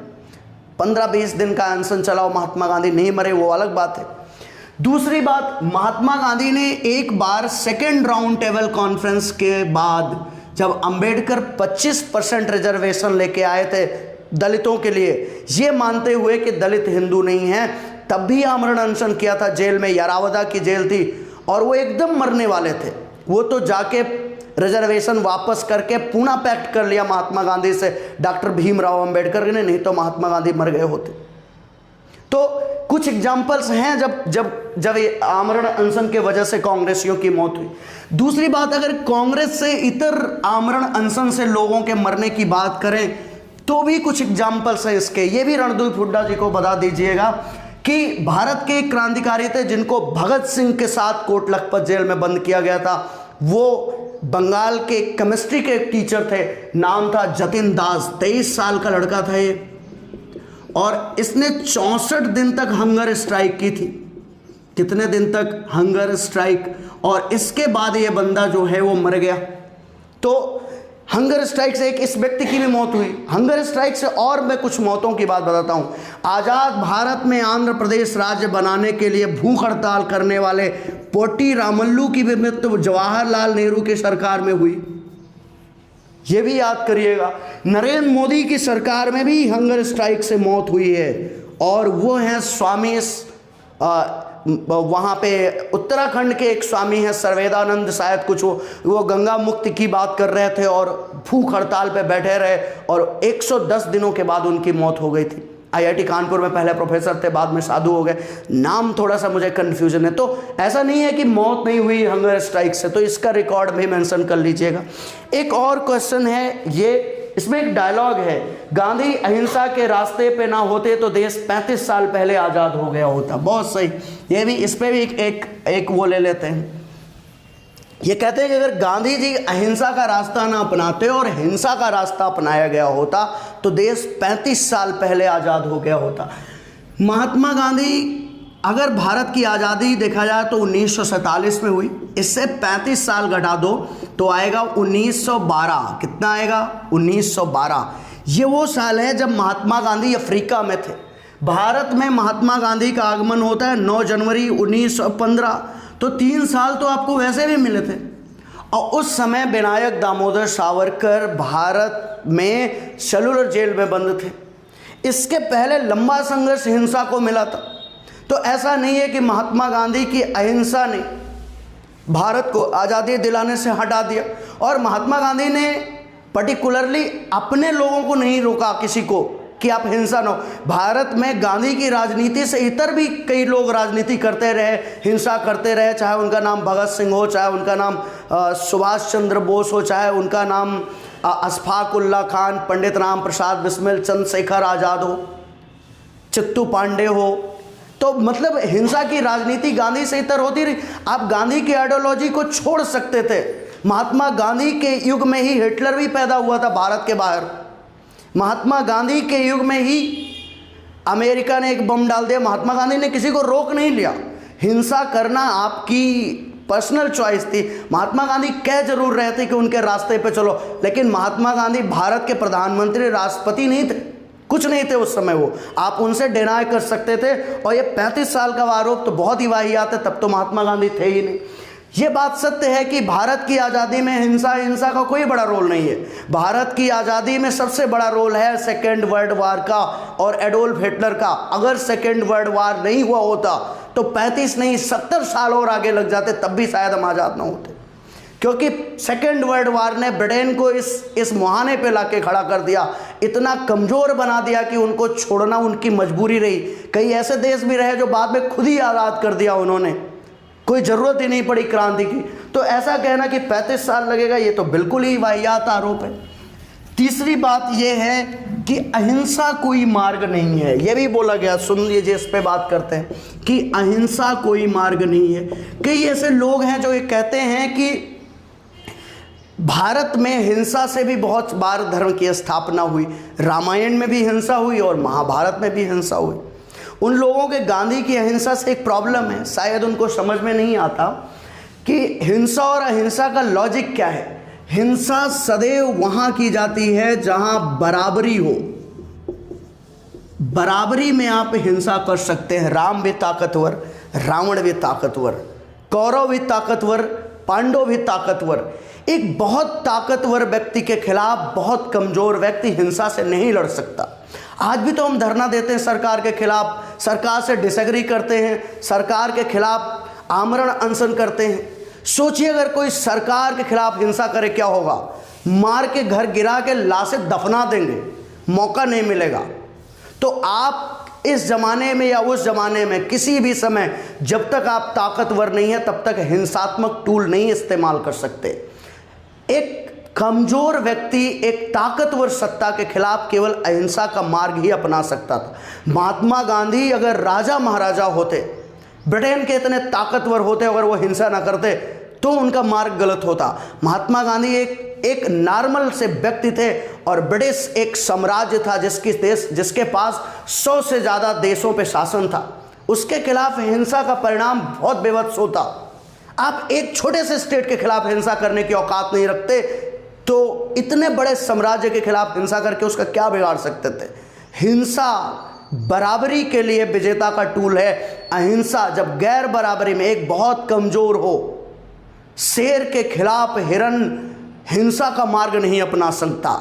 15-20 दिन का अनशन चलाओ, महात्मा गांधी नहीं मरे, वो अलग बात है। दूसरी बात, महात्मा गांधी ने एक बार सेकेंड राउंड टेबल कॉन्फ्रेंस के बाद जब अंबेडकर 25% रिजर्वेशन लेके आए थे दलितों के लिए, ये मानते हुए कि दलित हिंदू नहीं है, तब भी आमरण अनशन किया था। जेल में यारावदा की जेल थी और वो एकदम मरने वाले थे। वो तो जाके रिजर्वेशन वापस करके पूना पैक्ट कर लिया महात्मा गांधी से डॉक्टर भीमराव अंबेडकर ने, नहीं तो महात्मा गांधी मर गए होते। तो कुछ एग्जाम्पल्स हैं जब ये आमरण अनशन के वजह से कांग्रेसियों की मौत हुई। दूसरी बात, अगर कांग्रेस से इतर आमरण अनशन से लोगों के मरने की बात करें तो भी कुछ एग्जाम्पल्स हैं इसके। ये भी रणदीप हुड्डा जी को बता दीजिएगा कि भारत के क्रांतिकारी थे जिनको भगत सिंह के साथ कोट लखपत जेल में बंद किया गया था। वो बंगाल के केमिस्ट्री के टीचर थे, नाम था जतिन दास, 23 साल का लड़का था ये, और इसने 64 दिन तक हंगर स्ट्राइक की थी। कितने दिन तक हंगर स्ट्राइक, और इसके बाद ये बंदा जो है वो मर गया। तो हंगर स्ट्राइक से एक इस व्यक्ति की भी मौत हुई। हंगर स्ट्राइक से और मैं कुछ मौतों की बात बताता हूँ। आज़ाद भारत में आंध्र प्रदेश राज्य बनाने के लिए भूख हड़ताल करने वाले पोटी रामल्लू की भी मृत्यु जवाहरलाल नेहरू की सरकार में हुई, ये भी याद करिएगा। नरेंद्र मोदी की सरकार में भी हंगर स्ट्राइक से मौत हुई है, और वो हैं स्वामी वहाँ पे उत्तराखंड के एक स्वामी हैं सर्वेदानंद, शायद कुछ वो गंगा मुक्ति की बात कर रहे थे और भूख हड़ताल पे बैठे रहे और 110 दिनों के बाद उनकी मौत हो गई थी। IIT कानपुर में पहले प्रोफेसर थे, बाद में साधु हो गए। नाम थोड़ा सा मुझे कन्फ्यूजन है। तो ऐसा नहीं है कि मौत नहीं हुई हंगर स्ट्राइक से, तो इसका रिकॉर्ड भी मेंशन कर लीजिएगा। एक और क्वेश्चन है, ये इसमें एक डायलॉग है, गांधी अहिंसा के रास्ते पे ना होते तो देश 35 साल पहले आज़ाद हो गया होता। बहुत सही, ये भी इस पे भी एक वो ले लेते हैं। ये कहते हैं कि अगर गांधी जी अहिंसा का रास्ता ना अपनाते और हिंसा का रास्ता अपनाया गया होता तो देश 35 साल पहले आज़ाद हो गया होता। महात्मा गांधी अगर भारत की आज़ादी देखा जाए तो 1947 में हुई, इससे 35 साल घटा दो तो आएगा 1912। कितना आएगा? 1912। ये वो साल है जब महात्मा गांधी अफ्रीका में थे। भारत में महात्मा गांधी का आगमन होता है 9 जनवरी 1915, तो 3 साल तो आपको वैसे भी मिले थे। और उस समय विनायक दामोदर सावरकर भारत में सेलुलर जेल में बंद थे। इसके पहले लंबा संघर्ष हिंसा को मिला था। तो ऐसा नहीं है कि महात्मा गांधी की अहिंसा ने भारत को आज़ादी दिलाने से हटा दिया। और महात्मा गांधी ने पर्टिकुलरली अपने लोगों को नहीं रोका किसी को कि आप हिंसा न हो। भारत में गांधी की राजनीति से इतर भी कई लोग राजनीति करते रहे, हिंसा करते रहे, चाहे उनका नाम भगत सिंह हो, चाहे उनका नाम सुभाष चंद्र बोस हो, चाहे उनका नाम अशफाक उल्ला खान, पंडित राम प्रसाद बिस्मिल, चंद्रशेखर आज़ाद हो, चित्तू पांडे हो। तो मतलब हिंसा की राजनीति गांधी से इतर होती रही। आप गांधी की आइडियोलॉजी को छोड़ सकते थे। महात्मा गांधी के युग में ही हिटलर भी पैदा हुआ था भारत के बाहर। महात्मा गांधी के युग में ही अमेरिका ने एक बम डाल दिया। महात्मा गांधी ने किसी को रोक नहीं लिया। हिंसा करना आपकी पर्सनल चॉइस थी। महात्मा गांधी कह जरूर रहे थे कि उनके रास्ते पे चलो, लेकिन महात्मा गांधी भारत के प्रधानमंत्री, राष्ट्रपति नहीं थे, कुछ नहीं थे उस समय। वो आप उनसे डिनाई कर सकते थे। और ये 35 साल का आरोप तो बहुत ही वाहियात है, तब तो महात्मा गांधी थे ही नहीं। ये बात सत्य है कि भारत की आज़ादी में हिंसा का कोई बड़ा रोल नहीं है। भारत की आज़ादी में सबसे बड़ा रोल है सेकेंड वर्ल्ड वार का और एडोल्फ हिटलर का। अगर सेकेंड वर्ल्ड वार नहीं हुआ होता तो 35 नहीं 70 साल और आगे लग जाते, तब भी शायद हम आज़ाद ना होते। क्योंकि सेकेंड वर्ल्ड वार ने ब्रिटेन को इस मुहाने पे लाके खड़ा कर दिया, इतना कमज़ोर बना दिया कि उनको छोड़ना उनकी मजबूरी रही। कई ऐसे देश भी रहे जो बाद में खुद ही आज़ाद कर दिया उन्होंने, कोई ज़रूरत ही नहीं पड़ी क्रांति की। तो ऐसा कहना कि 35 साल लगेगा, ये तो बिल्कुल ही वाहियात आरोप है। तीसरी बात यह है कि अहिंसा कोई मार्ग नहीं है। यह भी बोला गया, सुन लीजिए, इस पे बात करते हैं कि अहिंसा कोई मार्ग नहीं है। कई ऐसे लोग हैं जो ये कहते हैं कि भारत में हिंसा से भी बहुत बार धर्म की स्थापना हुई। रामायण में भी हिंसा हुई और महाभारत में भी हिंसा हुई। उन लोगों के गांधी की अहिंसा से एक प्रॉब्लम है, शायद उनको समझ में नहीं आता कि हिंसा और अहिंसा का लॉजिक क्या है। हिंसा सदैव वहां की जाती है जहां बराबरी हो। बराबरी में आप हिंसा कर सकते हैं। राम भी ताकतवर, रावण भी ताकतवर, कौरव भी ताकतवर, पांडव भी ताकतवर। एक बहुत ताकतवर व्यक्ति के खिलाफ बहुत कमजोर व्यक्ति हिंसा से नहीं लड़ सकता। आज भी तो हम धरना देते हैं सरकार के खिलाफ, सरकार से डिसएग्री करते हैं, सरकार के खिलाफ आमरण अनशन करते हैं। सोचिए अगर कोई सरकार के खिलाफ हिंसा करे, क्या होगा? मार के घर गिरा के लाशें दफना देंगे, मौका नहीं मिलेगा। तो आप इस ज़माने में या उस ज़माने में किसी भी समय जब तक आप ताकतवर नहीं है तब तक हिंसात्मक टूल नहीं इस्तेमाल कर सकते। एक कमज़ोर व्यक्ति एक ताकतवर सत्ता के खिलाफ केवल अहिंसा का मार्ग ही अपना सकता था। महात्मा गांधी अगर राजा महाराजा होते, ब्रिटेन के इतने ताकतवर होते, अगर वो हिंसा ना करते तो उनका मार्ग गलत होता। महात्मा गांधी एक नॉर्मल से व्यक्ति थे और ब्रिटिश एक साम्राज्य था जिसके पास 100 से ज़्यादा देशों पे शासन था। उसके खिलाफ हिंसा का परिणाम बहुत बेभत्स होता। आप एक छोटे से स्टेट के खिलाफ हिंसा करने की औकात नहीं रखते, तो इतने बड़े साम्राज्य के खिलाफ हिंसा करके उसका क्या बिगाड़ सकते थे? हिंसा बराबरी के लिए विजेता का टूल है। अहिंसा जब गैर बराबरी में एक बहुत कमज़ोर हो, शेर के खिलाफ हिरन हिंसा का मार्ग नहीं अपना सकता।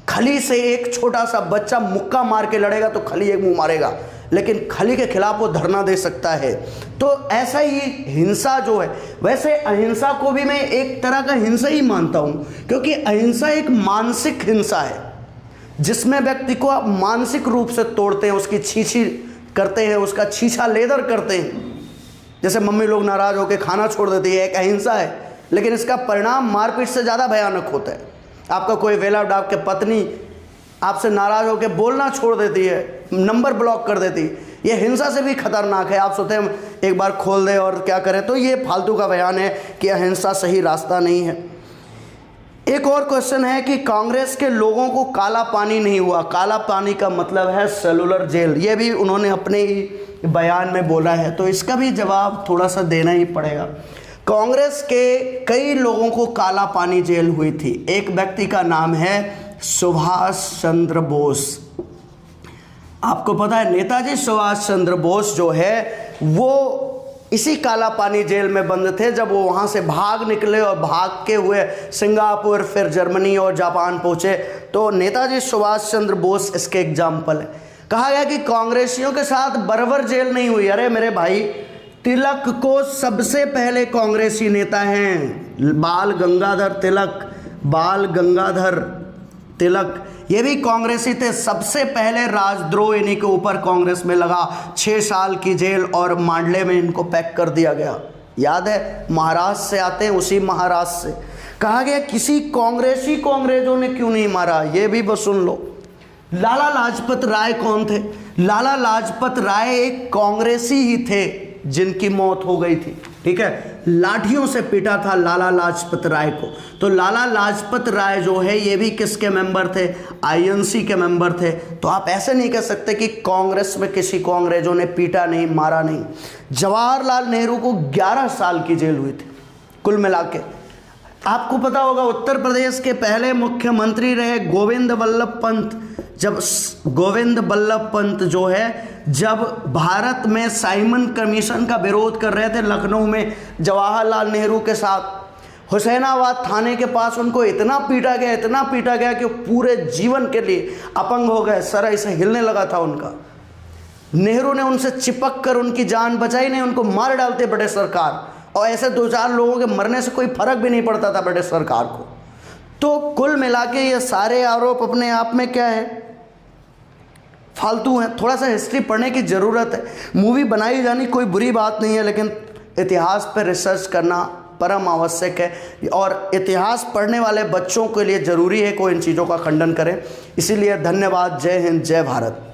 खली से एक छोटा सा बच्चा मुक्का मार के लड़ेगा तो खली एक मुंह मारेगा, लेकिन खली के खिलाफ वो धरना दे सकता है। तो ऐसा ही हिंसा जो है, वैसे अहिंसा को भी मैं एक तरह का हिंसा ही मानता हूँ, क्योंकि अहिंसा एक मानसिक हिंसा है जिसमें व्यक्ति को आप मानसिक रूप से तोड़ते हैं, उसकी छीछी करते हैं, उसका छीछा लेदर करते हैं। जैसे मम्मी लोग नाराज़ होकर खाना छोड़ देती है, एक अहिंसा है, लेकिन इसका परिणाम मारपीट से ज़्यादा भयानक होता है। आपका कोई वेला डाक के पत्नी आपसे नाराज़ होकर बोलना छोड़ देती है, नंबर ब्लॉक कर देती है, ये हिंसा से भी खतरनाक है। आप सोचते हैं एक बार खोल दें और क्या करें, तो ये फालतू का बयान है कि अहिंसा सही रास्ता नहीं है। एक और क्वेश्चन है कि कांग्रेस के लोगों को काला पानी नहीं हुआ। काला पानी का मतलब है सेलुलर जेल, ये भी उन्होंने अपने ही बयान में बोला है, तो इसका भी जवाब थोड़ा सा देना ही पड़ेगा। कांग्रेस के कई लोगों को काला पानी जेल हुई थी। एक व्यक्ति का नाम है सुभाष चंद्र बोस। आपको पता है नेताजी सुभाष चंद्र बोस जो है वो इसी काला पानी जेल में बंद थे। जब वो वहाँ से भाग निकले और भाग के हुए सिंगापुर, फिर जर्मनी और जापान पहुँचे, तो नेताजी सुभाष चंद्र बोस इसके एग्जाम्पल है। कहा गया कि कांग्रेसियों के साथ बर्बर जेल नहीं हुई। अरे मेरे भाई, तिलक को सबसे पहले कांग्रेसी नेता हैं, बाल गंगाधर तिलक, बाल गंगाधर तिलक, ये भी कांग्रेसी थे। सबसे पहले राजद्रोह इन्हीं के ऊपर कांग्रेस में लगा, 6 साल की जेल और मांडले में इनको पैक कर दिया गया। याद है, महाराष्ट्र से आते हैं, उसी महाराष्ट्र से। कहा गया किसी कांग्रेसी को अंग्रेजों ने क्यों नहीं मारा, ये भी बस सुन लो। लाला लाजपत राय कौन थे? लाला लाजपत राय एक कांग्रेसी ही थे जिनकी मौत हो गई थी, ठीक है। लाठियों से पीटा था लाला लाजपत राय को। तो लाला लाजपत राय जो है ये भी किसके मेंबर थे? आईएनसी के मेंबर थे। तो आप ऐसे नहीं कह सकते कि कांग्रेस में किसी को अंग्रेजों ने पीटा नहीं, मारा नहीं। जवाहरलाल नेहरू को 11 साल की जेल हुई थी कुल मिला के। आपको पता होगा उत्तर प्रदेश के पहले मुख्यमंत्री रहे गोविंद वल्लभ पंत। जब गोविंद वल्लभ पंत जो है जब भारत में साइमन कमीशन का विरोध कर रहे थे लखनऊ में जवाहरलाल नेहरू के साथ, हुसैनाबाद थाने के पास उनको इतना पीटा गया कि पूरे जीवन के लिए अपंग हो गए, सर ऐसे हिलने लगा था उनका। नेहरू ने उनसे चिपक कर उनकी जान बचाई नहीं, उनको मार डालते ब्रिटिश सरकार, और ऐसे 2-4 लोगों के मरने से कोई फर्क भी नहीं पड़ता था ब्रिटिश सरकार को। तो कुल मिला के ये सारे आरोप अपने आप में क्या है, फालतू हैं। थोड़ा सा हिस्ट्री पढ़ने की ज़रूरत है। मूवी बनाई जानी कोई बुरी बात नहीं है, लेकिन इतिहास पर रिसर्च करना परम आवश्यक है, और इतिहास पढ़ने वाले बच्चों के लिए ज़रूरी है कोई इन चीज़ों का खंडन करें। इसीलिए धन्यवाद। जय हिंद, जय भारत।